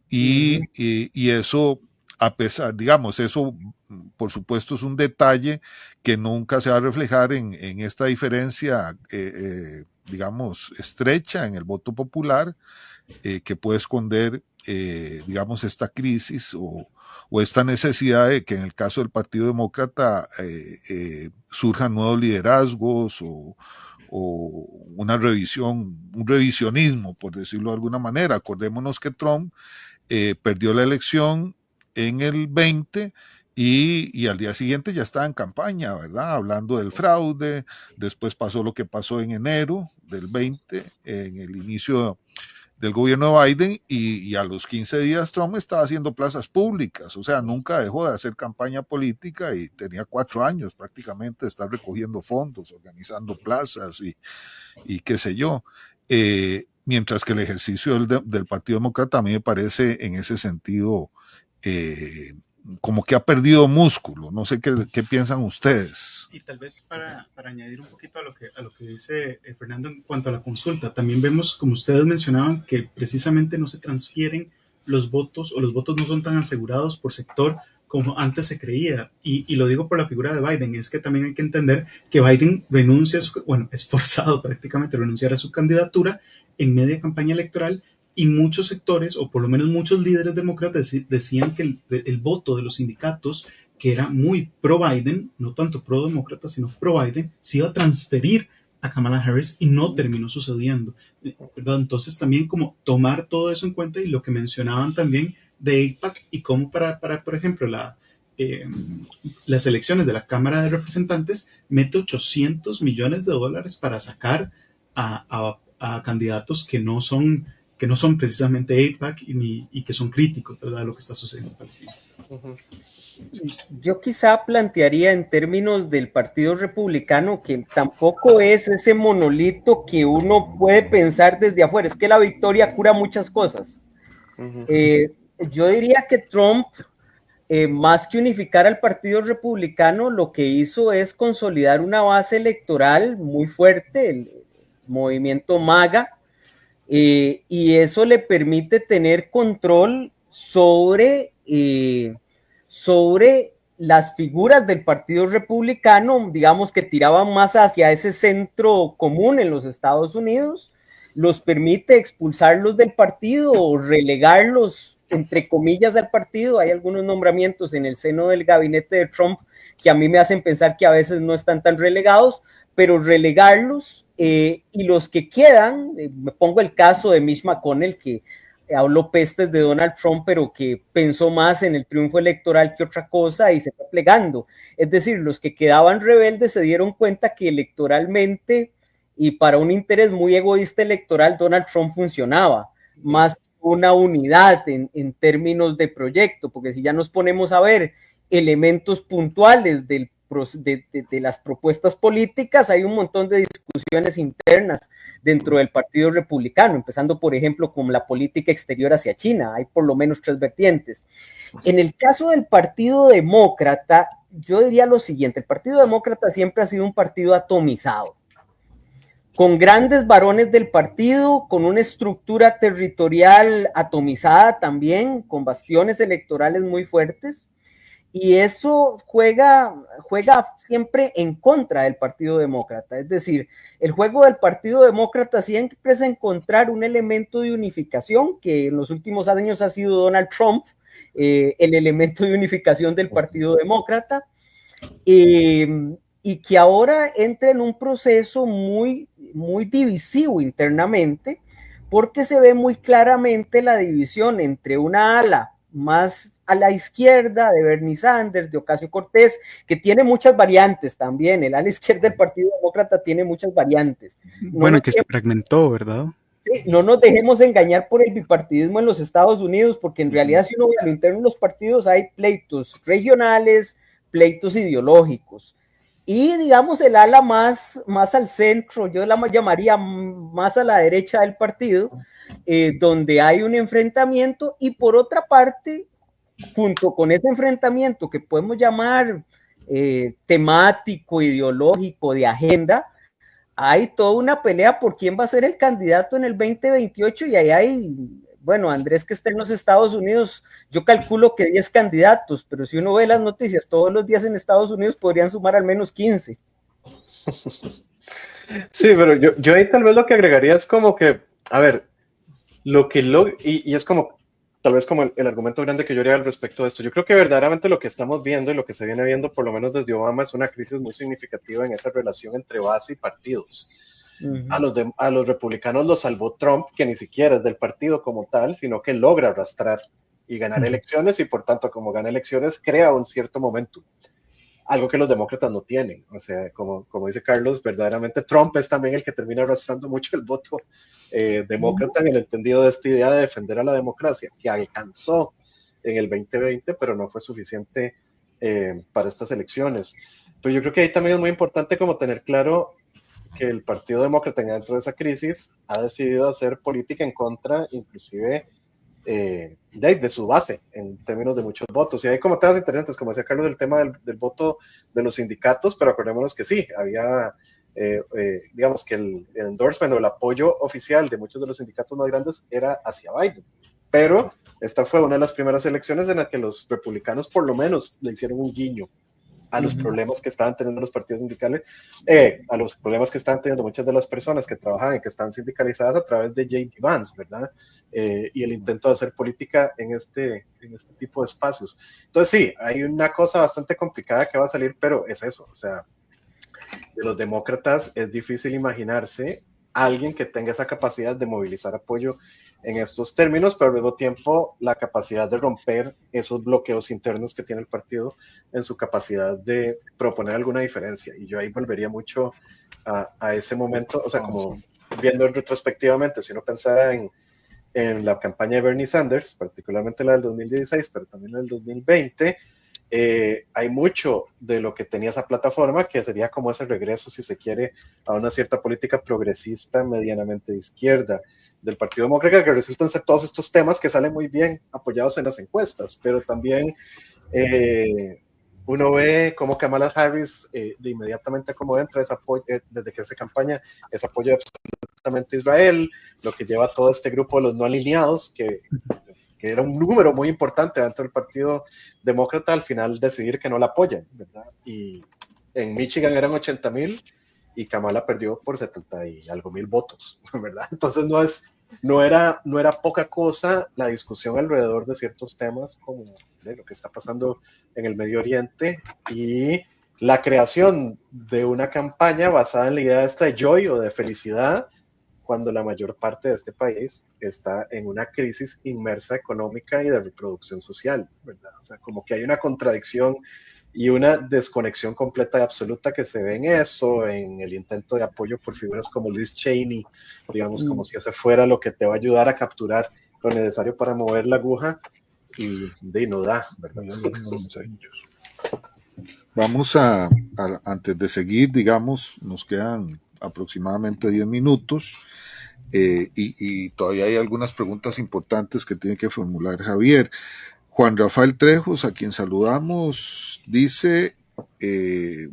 Speaker 6: Y eso, a pesar, digamos, eso por supuesto es un detalle que nunca se va a reflejar en esta diferencia, digamos, estrecha en el voto popular, que puede esconder, digamos, esta crisis o esta necesidad de que en el caso del Partido Demócrata surjan nuevos liderazgos o una revisión, un revisionismo, por decirlo de alguna manera. Acordémonos que Trump perdió la elección en el 20 y al día siguiente ya estaba en campaña, ¿verdad? Hablando del fraude. Después pasó lo que pasó en enero del 20, en el inicio del gobierno de Biden, y a los 15 días Trump estaba haciendo plazas públicas, o sea, nunca dejó de hacer campaña política y tenía 4 años prácticamente de estar recogiendo fondos, organizando plazas y qué sé yo. Mientras que el ejercicio del Partido Demócrata a mí me parece en ese sentido como que ha perdido músculo. No sé qué piensan ustedes.
Speaker 3: Y tal vez para añadir un poquito a lo que dice Fernando en cuanto a la consulta, también vemos, como ustedes mencionaban, que precisamente no se transfieren los votos, o los votos no son tan asegurados por sector como antes se creía. Y lo digo por la figura de Biden, es que también hay que entender que Biden es forzado prácticamente a renunciar a su candidatura en media campaña electoral, y muchos sectores, o por lo menos muchos líderes demócratas, decían que el voto de los sindicatos, que era muy pro-Biden, no tanto pro-demócrata, sino pro-Biden, se iba a transferir a Kamala Harris, y no terminó sucediendo, ¿verdad? Entonces también como tomar todo eso en cuenta, y lo que mencionaban también de AIPAC, y cómo para por ejemplo, las elecciones de la Cámara de Representantes mete $800 millones para sacar a candidatos que no son que no son precisamente AIPAC y que son críticos, ¿verdad?, de lo que está sucediendo en Palestina.
Speaker 4: Yo quizá plantearía en términos del Partido Republicano que tampoco es ese monolito que uno puede pensar desde afuera, es que la victoria cura muchas cosas. Yo diría que Trump, más que unificar al Partido Republicano, lo que hizo es consolidar una base electoral muy fuerte, el movimiento MAGA, y eso le permite tener control sobre las figuras del Partido Republicano, digamos que tiraban más hacia ese centro común en los Estados Unidos, los permite expulsarlos del partido o relegarlos, entre comillas, del partido. Hay algunos nombramientos en el seno del gabinete de Trump que a mí me hacen pensar que a veces no están tan relegados, pero relegarlos, y los que quedan, me pongo el caso de Mitch McConnell, que habló pestes de Donald Trump, pero que pensó más en el triunfo electoral que otra cosa y se fue plegando. Es decir, los que quedaban rebeldes se dieron cuenta que electoralmente y para un interés muy egoísta electoral, Donald Trump funcionaba, más una unidad en términos de proyecto, porque si ya nos ponemos a ver elementos puntuales de las propuestas políticas, hay un montón de discusiones internas dentro del Partido Republicano, empezando por ejemplo con la política exterior hacia China. Hay por lo menos 3 vertientes. En el caso del Partido Demócrata, yo diría lo siguiente: el Partido Demócrata siempre ha sido un partido atomizado, con grandes varones del partido, con una estructura territorial atomizada también, con bastiones electorales muy fuertes. Y eso juega siempre en contra del Partido Demócrata. Es decir, el juego del Partido Demócrata siempre es encontrar un elemento de unificación, que en los últimos años ha sido Donald Trump, el elemento de unificación del Partido Demócrata, y que ahora entra en un proceso muy, muy divisivo internamente, porque se ve muy claramente la división entre una ala más a la izquierda de Bernie Sanders, de Ocasio-Cortez, que tiene muchas variantes también. El ala izquierda del Partido Demócrata tiene muchas variantes.
Speaker 7: Bueno, que se fragmentó, ¿verdad?
Speaker 4: Sí, no nos dejemos engañar por el bipartidismo en los Estados Unidos, porque en realidad, si uno ve a lo interno de los partidos, hay pleitos regionales, pleitos ideológicos. Y digamos el ala más al centro, yo la llamaría más a la derecha del partido, donde hay un enfrentamiento, y por otra parte, junto con ese enfrentamiento que podemos llamar temático, ideológico, de agenda, hay toda una pelea por quién va a ser el candidato en el 2028, y ahí hay, bueno, Andrés, que está en los Estados Unidos, yo calculo que 10 candidatos, pero si uno ve las noticias todos los días en Estados Unidos, podrían sumar al menos 15.
Speaker 5: Sí, pero yo ahí tal vez lo que agregaría es como que, a ver, y es como, tal vez como el argumento grande que yo haría al respecto de esto. Yo creo que verdaderamente lo que estamos viendo y lo que se viene viendo, por lo menos desde Obama, es una crisis muy significativa en esa relación entre base y partidos. A los republicanos los salvó Trump, que ni siquiera es del partido como tal, sino que logra arrastrar y ganar elecciones, y por tanto, como gana elecciones, crea un cierto momentum. Algo que los demócratas no tienen. O sea, como dice Carlos, verdaderamente Trump es también el que termina arrastrando mucho el voto demócrata, en el entendido de esta idea de defender a la democracia, que alcanzó en el 2020, pero no fue suficiente para estas elecciones. Pero yo creo que ahí también es muy importante como tener claro que el Partido Demócrata, dentro de esa crisis, ha decidido hacer política en contra, inclusive de su base, en términos de muchos votos. Y hay como temas interesantes, como decía Carlos, el tema del voto de los sindicatos, pero acordémonos que sí, había, digamos que el endorsement o el apoyo oficial de muchos de los sindicatos más grandes era hacia Biden. Pero esta fue una de las primeras elecciones en las que los republicanos por lo menos le hicieron un guiño a los problemas que estaban teniendo los partidos sindicales, a los problemas que estaban teniendo muchas de las personas que trabajaban y que están sindicalizadas a través de J.D. Vance, ¿verdad? Y el intento de hacer política en este tipo de espacios. Entonces sí, hay una cosa bastante complicada que va a salir, pero es eso, o sea, de los demócratas es difícil imaginarse alguien que tenga esa capacidad de movilizar apoyo en estos términos, pero al mismo tiempo la capacidad de romper esos bloqueos internos que tiene el partido en su capacidad de proponer alguna diferencia. Y yo ahí volvería mucho a ese momento, o sea, como viendo retrospectivamente, si uno pensara en en la campaña de Bernie Sanders, particularmente la del 2016, pero también la del 2020, hay mucho de lo que tenía esa plataforma que sería como ese regreso, si se quiere, a una cierta política progresista medianamente de izquierda del Partido Demócrata, que resultan ser todos estos temas que salen muy bien apoyados en las encuestas, pero también uno ve cómo Kamala Harris de inmediatamente como entra ese apoyo, desde que hace campaña, es apoyo absolutamente a Israel, lo que lleva a todo este grupo de los no alineados, que era un número muy importante dentro del Partido Demócrata, al final decidir que no la apoyan, ¿verdad? Y en Michigan eran 80,000 y Kamala perdió por 70 y algo mil votos, ¿verdad? Entonces no era poca cosa la discusión alrededor de ciertos temas como lo que está pasando en el Medio Oriente y la creación de una campaña basada en la idea esta de joy o de felicidad, cuando la mayor parte de este país está en una crisis inmersa económica y de reproducción social, ¿verdad? O sea, como que hay una contradicción y una desconexión completa y absoluta que se ve en eso, en el intento de apoyo por figuras como Liz Cheney, digamos, como si ese fuera lo que te va a ayudar a capturar lo necesario para mover la aguja, y de no da, ¿verdad?
Speaker 6: Vamos antes de seguir, digamos, nos quedan aproximadamente 10 minutos y todavía hay algunas preguntas importantes que tiene que formular Javier. Juan Rafael Trejos, a quien saludamos, dice,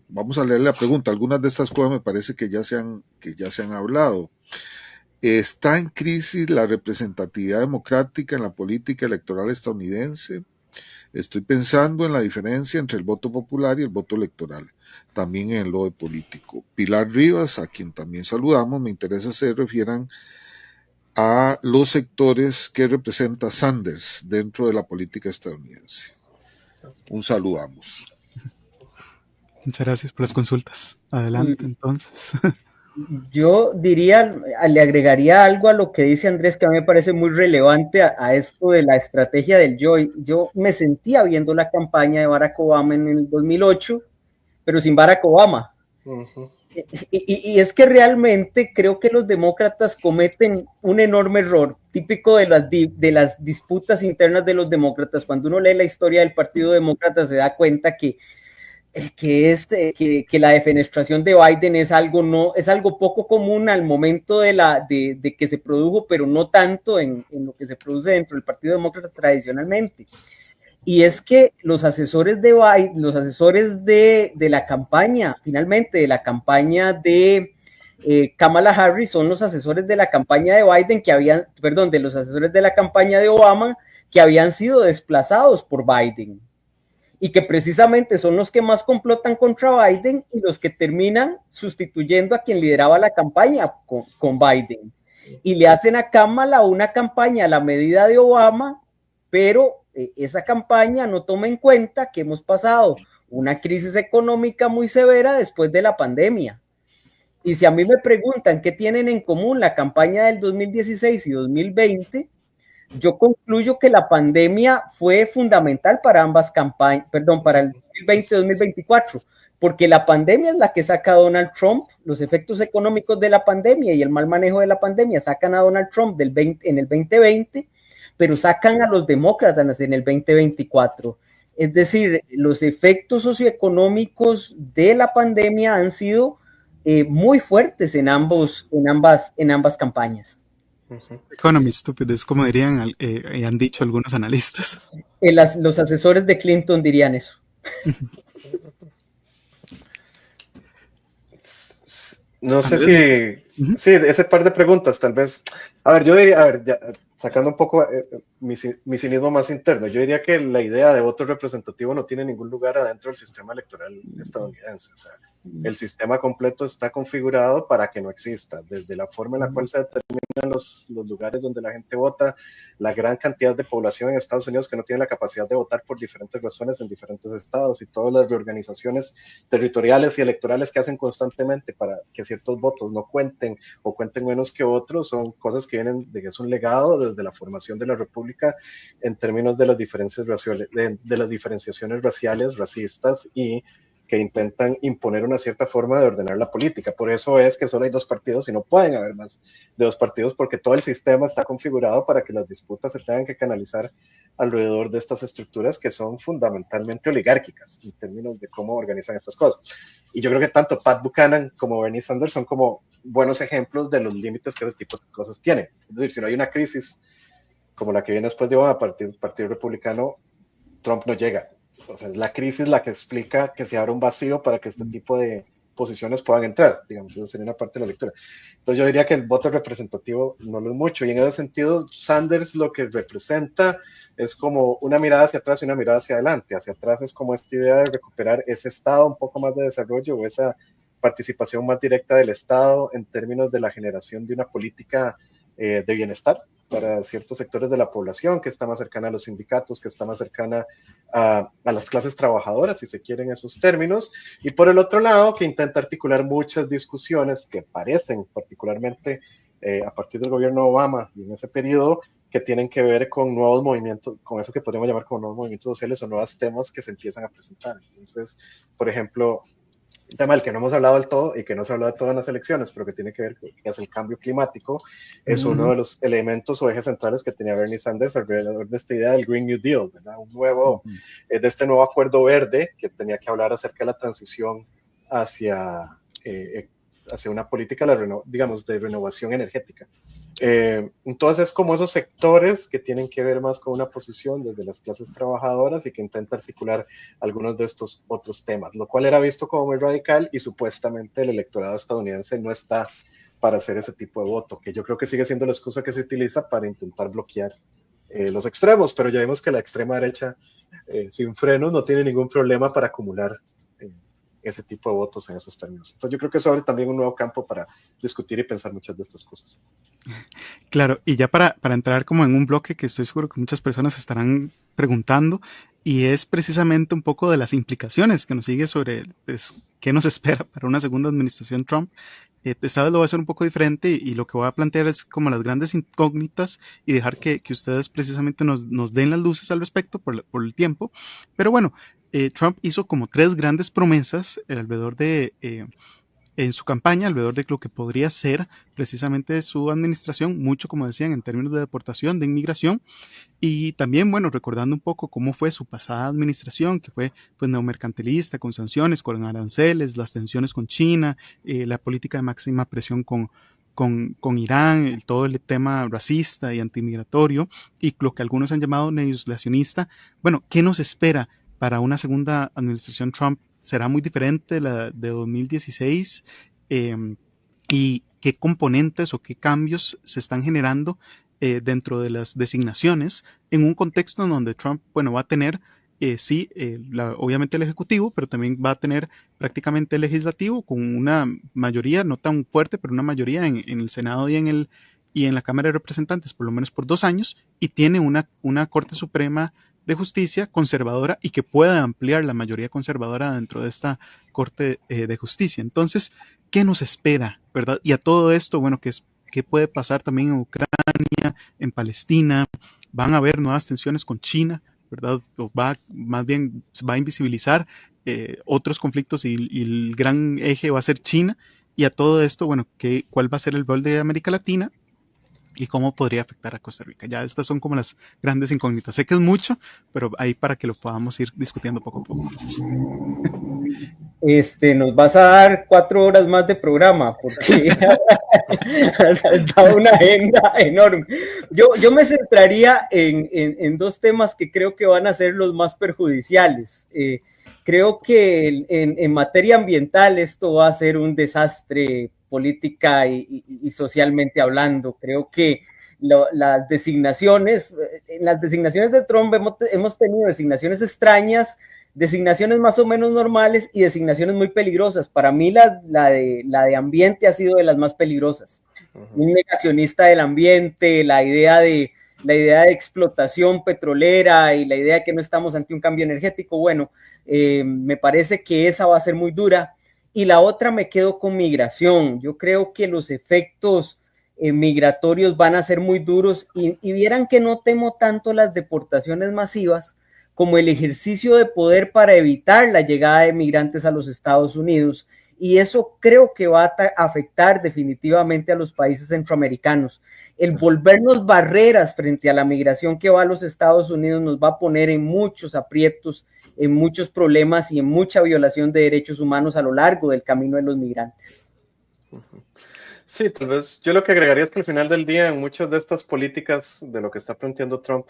Speaker 6: vamos a leer la pregunta, algunas de estas cosas me parece que ya se han hablado. ¿Está en crisis la representatividad democrática en la política electoral estadounidense? Estoy pensando en la diferencia entre el voto popular y el voto electoral, también en el lobby político. Pilar Rivas, a quien también saludamos, me interesa se refieran a los sectores que representa Sanders dentro de la política estadounidense. Un saludo a ambos.
Speaker 7: Muchas gracias por las consultas. Adelante, entonces.
Speaker 4: Yo diría, le agregaría algo a lo que dice Andrés, que a mí me parece muy relevante a esto de la estrategia del joy. Yo me sentía viendo la campaña de Barack Obama en el 2008, pero sin Barack Obama. Uh-huh. Y es que realmente creo que los demócratas cometen un enorme error, típico de las disputas internas de los demócratas. Cuando uno lee la historia del Partido Demócrata se da cuenta que la defenestración de Biden es algo poco común al momento de que se produjo, pero no tanto en lo que se produce dentro del Partido Demócrata tradicionalmente. Y es que los asesores de Biden, los asesores de la campaña, finalmente de la campaña de Kamala Harris, son los asesores de la campaña de Biden de los asesores de la campaña de Obama que habían sido desplazados por Biden. Y que precisamente son los que más complotan contra Biden y los que terminan sustituyendo a quien lideraba la campaña con Biden. Y le hacen a Kamala una campaña a la medida de Obama, pero esa campaña no toma en cuenta que hemos pasado una crisis económica muy severa después de la pandemia. Y si a mí me preguntan qué tienen en común la campaña del 2016 y 2020, yo concluyo que la pandemia fue fundamental para ambas campañas, para el 2020-2024, porque la pandemia es la que saca a Donald Trump, los efectos económicos de la pandemia y el mal manejo de la pandemia sacan a Donald Trump en el 2020, pero sacan a los demócratas en el 2024. Es decir, los efectos socioeconómicos de la pandemia han sido muy fuertes en ambas campañas.
Speaker 7: Economy stupid, es como dirían y han dicho algunos analistas.
Speaker 4: Los asesores de Clinton dirían eso.
Speaker 5: No sé si sí, ese par de preguntas tal vez. A ver, yo diría, ya, sacando un poco mi cinismo más interno, yo diría que la idea de voto representativo no tiene ningún lugar adentro del sistema electoral estadounidense. O sea, el sistema completo está configurado para que no exista, desde la forma en la cual se determinan los lugares donde la gente vota, la gran cantidad de población en Estados Unidos que no tiene la capacidad de votar por diferentes razones en diferentes estados y todas las reorganizaciones territoriales y electorales que hacen constantemente para que ciertos votos no cuenten o cuenten menos que otros, son cosas que vienen de que es un legado desde la formación de la República en términos de las diferencias raciales, de las diferenciaciones raciales, racistas y que intentan imponer una cierta forma de ordenar la política. Por eso es que solo hay dos partidos y no pueden haber más de dos partidos, porque todo el sistema está configurado para que las disputas se tengan que canalizar alrededor de estas estructuras que son fundamentalmente oligárquicas en términos de cómo organizan estas cosas. Y yo creo que tanto Pat Buchanan como Bernie Sanders son como buenos ejemplos de los límites que ese tipo de cosas tienen. Es decir, si no hay una crisis como la que viene después de Obama, Partido Republicano, Trump no llega. Entonces, la crisis la que explica que se abre un vacío para que este tipo de posiciones puedan entrar, digamos, eso sería una parte de la lectura. Entonces yo diría que el voto representativo no lo es mucho, y en ese sentido Sanders lo que representa es como una mirada hacia atrás y una mirada hacia adelante. Hacia atrás es como esta idea de recuperar ese estado un poco más de desarrollo, o esa participación más directa del Estado en términos de la generación de una política de bienestar para ciertos sectores de la población, que está más cercana a los sindicatos, que está más cercana a las clases trabajadoras, si se quieren esos términos, y por el otro lado, que intenta articular muchas discusiones que parecen, particularmente a partir del gobierno Obama y en ese periodo, que tienen que ver con nuevos movimientos, con eso que podríamos llamar como nuevos movimientos sociales o nuevos temas que se empiezan a presentar. Entonces, por ejemplo, un tema del que no hemos hablado del todo y que no se habló de todo en las elecciones, pero que tiene que ver con el cambio climático, es uno de los elementos o ejes centrales que tenía Bernie Sanders alrededor de esta idea del Green New Deal, ¿verdad? De este nuevo acuerdo verde que tenía que hablar acerca de la transición hacia una política, digamos, de renovación energética. Entonces, como esos sectores que tienen que ver más con una posición desde las clases trabajadoras y que intenta articular algunos de estos otros temas, lo cual era visto como muy radical, y supuestamente el electorado estadounidense no está para hacer ese tipo de voto, que yo creo que sigue siendo la excusa que se utiliza para intentar bloquear los extremos, pero ya vimos que la extrema derecha sin frenos no tiene ningún problema para acumular ese tipo de votos en esos términos. Entonces yo creo que eso abre también un nuevo campo para discutir y pensar muchas de estas cosas.
Speaker 7: Claro, y ya para entrar como en un bloque que estoy seguro que muchas personas estarán preguntando, y es precisamente un poco de las implicaciones que nos sigue sobre qué nos espera para una segunda administración Trump. Esta vez lo voy a hacer un poco diferente, y lo que voy a plantear es como las grandes incógnitas y dejar que ustedes precisamente nos den las luces al respecto por el tiempo. Pero bueno, Trump hizo como 3 grandes promesas alrededor de... en su campaña, alrededor de lo que podría ser precisamente su administración, mucho como decían en términos de deportación, de inmigración, y también, bueno, recordando un poco cómo fue su pasada administración, que fue pues neomercantilista, con sanciones, con aranceles, las tensiones con China, la política de máxima presión con Irán, todo el tema racista y antimigratorio, y lo que algunos han llamado neoislacionista. Bueno, ¿qué nos espera para una segunda administración Trump? ¿Será muy diferente la de 2016? ¿Y qué componentes o qué cambios se están generando dentro de las designaciones en un contexto en donde Trump, bueno, va a tener, obviamente el ejecutivo, pero también va a tener prácticamente el legislativo con una mayoría, no tan fuerte, pero una mayoría en el Senado y en la Cámara de Representantes, por lo menos por 2 años, y tiene una Corte Suprema de Justicia conservadora y que pueda ampliar la mayoría conservadora dentro de esta Corte de Justicia. Entonces, ¿qué nos espera, verdad? Y a todo esto, bueno, ¿qué puede pasar también en Ucrania, en Palestina? Van a haber nuevas tensiones con China, ¿verdad? Más bien va a invisibilizar otros conflictos, y el gran eje va a ser China. Y a todo esto, bueno, ¿cuál va a ser el rol de América Latina? Y cómo podría afectar a Costa Rica. Ya estas son como las grandes incógnitas. Sé que es mucho, pero ahí para que lo podamos ir discutiendo poco a poco.
Speaker 4: Nos vas a dar 4 horas más de programa, porque has dado una agenda enorme. Yo me centraría en 2 temas que creo que van a ser los más perjudiciales. Creo que en materia ambiental esto va a ser un desastre política y socialmente hablando. Creo que las designaciones, en las designaciones de Trump hemos tenido designaciones extrañas, designaciones más o menos normales y designaciones muy peligrosas. Para mí la de ambiente ha sido de las más peligrosas. Un negacionista del ambiente, la idea de explotación petrolera y la idea de que no estamos ante un cambio energético. Bueno, me parece que esa va a ser muy dura. Y la otra, me quedo con migración. Yo creo que los efectos migratorios van a ser muy duros, y vieran que no temo tanto las deportaciones masivas, como el ejercicio de poder para evitar la llegada de migrantes a los Estados Unidos, y eso creo que va a afectar definitivamente a los países centroamericanos. El volvernos barreras frente a la migración que va a los Estados Unidos nos va a poner en muchos aprietos, en muchos problemas y en mucha violación de derechos humanos a lo largo del camino de los migrantes.
Speaker 5: Sí, tal vez yo lo que agregaría es que al final del día en muchas de estas políticas de lo que está planteando Trump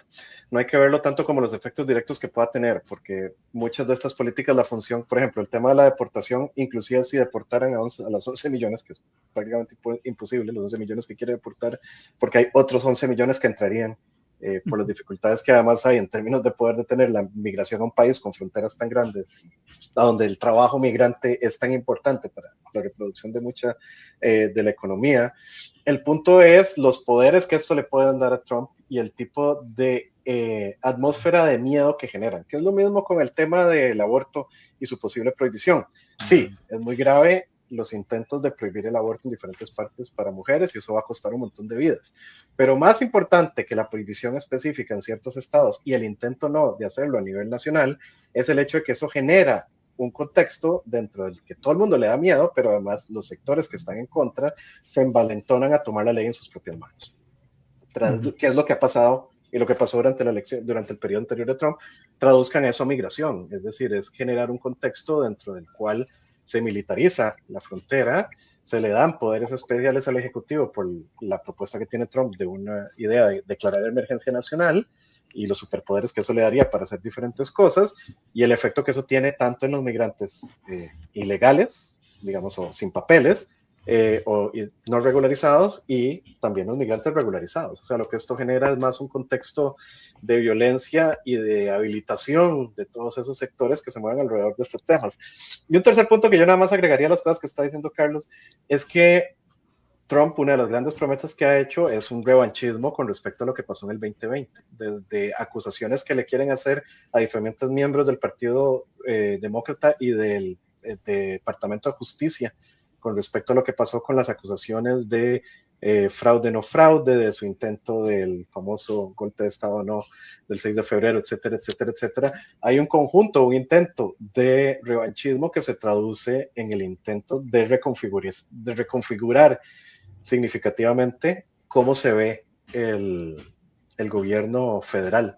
Speaker 5: no hay que verlo tanto como los efectos directos que pueda tener, porque muchas de estas políticas, la función, por ejemplo, el tema de la deportación, inclusive si deportaran a las 11 millones, que es prácticamente imposible, los 11 millones que quiere deportar, porque hay otros 11 millones que entrarían por las dificultades que además hay en términos de poder detener la migración a un país con fronteras tan grandes, a donde el trabajo migrante es tan importante para la reproducción de mucha de la economía. El punto es los poderes que esto le pueden dar a Trump y el tipo de atmósfera de miedo que generan, que es lo mismo con el tema del aborto y su posible prohibición. Sí, es muy grave los intentos de prohibir el aborto en diferentes partes para mujeres y eso va a costar un montón de vidas. Pero más importante que la prohibición específica en ciertos estados y el intento no de hacerlo a nivel nacional es el hecho de que eso genera un contexto dentro del que todo el mundo le da miedo, pero además los sectores que están en contra se envalentonan a tomar la ley en sus propias manos. ¿Qué es lo que ha pasado y lo que pasó durante la elección, durante el periodo anterior de Trump? Traduzcan eso a migración, es decir, es generar un contexto dentro del cual se militariza la frontera, se le dan poderes especiales al Ejecutivo por la propuesta que tiene Trump de una idea de declarar emergencia nacional y los superpoderes que eso le daría para hacer diferentes cosas y el efecto que eso tiene tanto en los migrantes ilegales, digamos, o sin papeles, o no regularizados y también los migrantes regularizados. O sea, lo que esto genera es más un contexto de violencia y de habilitación de todos esos sectores que se mueven alrededor de estos temas. Y un tercer punto que yo nada más agregaría a las cosas que está diciendo Carlos es que Trump, una de las grandes promesas que ha hecho es un revanchismo con respecto a lo que pasó en el 2020, desde acusaciones que le quieren hacer a diferentes miembros del Partido Demócrata y del Departamento de Justicia con respecto a lo que pasó con las acusaciones de fraude no fraude, de su intento del famoso golpe de Estado no del 6 de febrero, etcétera, etcétera, etcétera. Hay un conjunto, un intento de revanchismo que se traduce en el intento de reconfigurar significativamente cómo se ve el gobierno federal.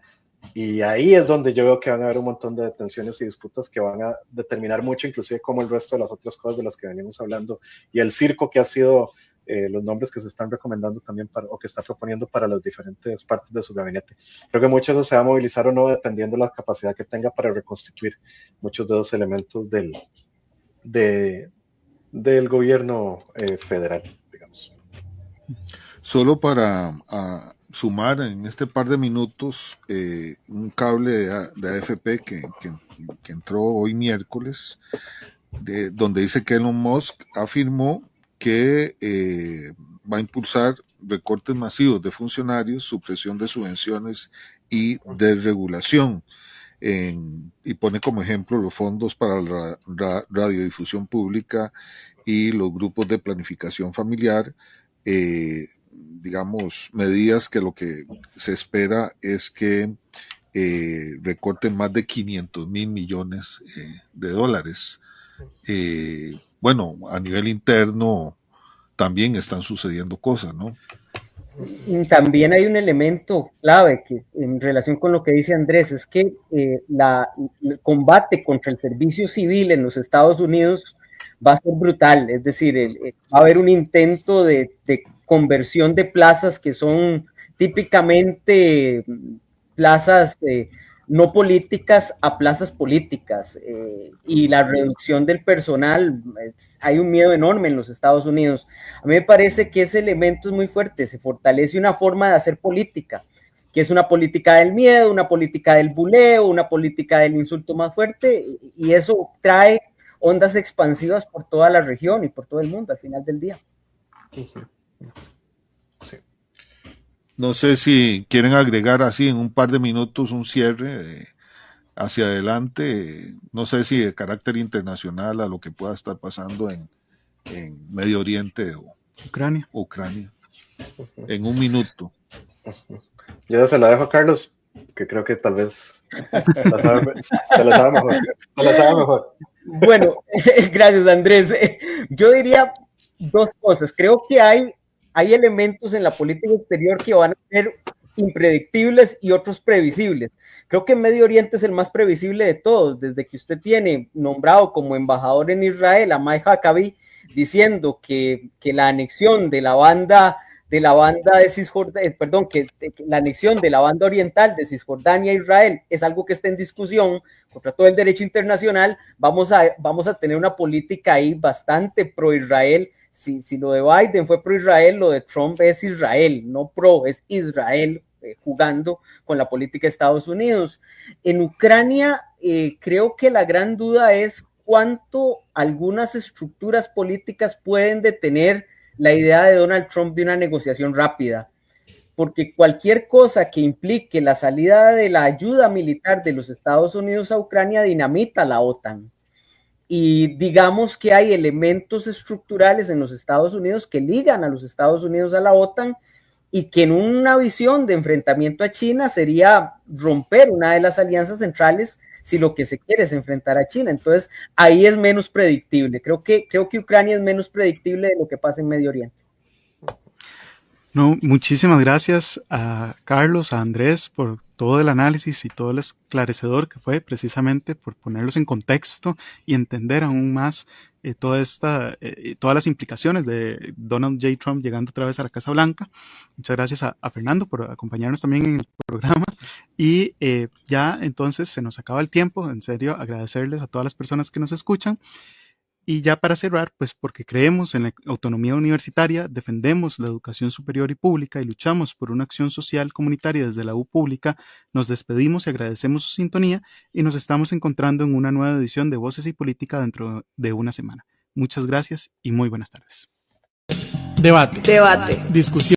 Speaker 5: Y ahí es donde yo veo que van a haber un montón de detenciones y disputas que van a determinar mucho, inclusive como el resto de las otras cosas de las que venimos hablando y el circo que ha sido los nombres que se están recomendando también o que está proponiendo para las diferentes partes de su gabinete. Creo que mucho de eso se va a movilizar o no dependiendo de la capacidad que tenga para reconstituir muchos de los elementos del gobierno federal, digamos.
Speaker 6: Solo para sumar en este par de minutos un cable de AFP que entró hoy miércoles, donde dice que Elon Musk afirmó que va a impulsar recortes masivos de funcionarios, supresión de subvenciones y desregulación. Y pone como ejemplo los fondos para la radiodifusión pública y los grupos de planificación familiar, digamos, medidas que lo que se espera es que recorten más de 500,000 millones de dólares. Bueno, a nivel interno también están sucediendo cosas, ¿no?
Speaker 4: También hay un elemento clave que en relación con lo que dice Andrés, es que el combate contra el servicio civil en los Estados Unidos va a ser brutal, es decir, va a haber un intento de conversión de plazas que son típicamente plazas no políticas a plazas políticas y la reducción del personal. Hay un miedo enorme en los Estados Unidos. A mí me parece que ese elemento es muy fuerte, se fortalece una forma de hacer política, que es una política del miedo, una política del buleo, una política del insulto más fuerte, y eso trae ondas expansivas por toda la región y por todo el mundo al final del día.
Speaker 6: No sé si quieren agregar así en un par de minutos un cierre hacia adelante, no sé si de carácter internacional a lo que pueda estar pasando en Medio Oriente o Ucrania. En un minuto.
Speaker 5: Yo se la dejo a Carlos. que creo que tal vez se la sabe mejor. Se la sabe mejor.
Speaker 4: Bueno, gracias Andrés. Yo diría dos cosas. Creo que hay elementos en la política exterior que van a ser impredictibles y otros previsibles. Creo que Medio Oriente es el más previsible de todos, desde que usted tiene nombrado como embajador en Israel a Mike Huckabee diciendo que la anexión de la banda de Cisjordania, que la anexión de la banda oriental de Cisjordania a Israel es algo que está en discusión contra todo el derecho internacional. Vamos a tener una política ahí bastante pro-Israel. Si lo de Biden fue pro-Israel, lo de Trump es Israel, no pro, es Israel jugando con la política de Estados Unidos. En Ucrania, creo que la gran duda es cuánto algunas estructuras políticas pueden detener la idea de Donald Trump de una negociación rápida, porque cualquier cosa que implique la salida de la ayuda militar de los Estados Unidos a Ucrania dinamita la OTAN. Y digamos que hay elementos estructurales en los Estados Unidos que ligan a los Estados Unidos a la OTAN y que en una visión de enfrentamiento a China sería romper una de las alianzas centrales si lo que se quiere es enfrentar a China. Entonces, ahí es menos predictible. Creo que Ucrania es menos predictible de lo que pasa en Medio Oriente.
Speaker 7: No, muchísimas gracias a Carlos, a Andrés por todo el análisis y todo el esclarecedor que fue, precisamente por ponerlos en contexto y entender aún más todas las implicaciones de Donald J. Trump llegando otra vez a la Casa Blanca. Muchas gracias a Fernando por acompañarnos también en el programa. Y ya entonces se nos acaba el tiempo. En serio, agradecerles a todas las personas que nos escuchan. Y ya para cerrar, pues porque creemos en la autonomía universitaria, defendemos la educación superior y pública y luchamos por una acción social comunitaria desde la U pública, nos despedimos y agradecemos su sintonía y nos estamos encontrando en una nueva edición de Voces y Política dentro de una semana. Muchas gracias y muy buenas tardes.
Speaker 1: Debate.
Speaker 2: Debate.
Speaker 1: Discusión.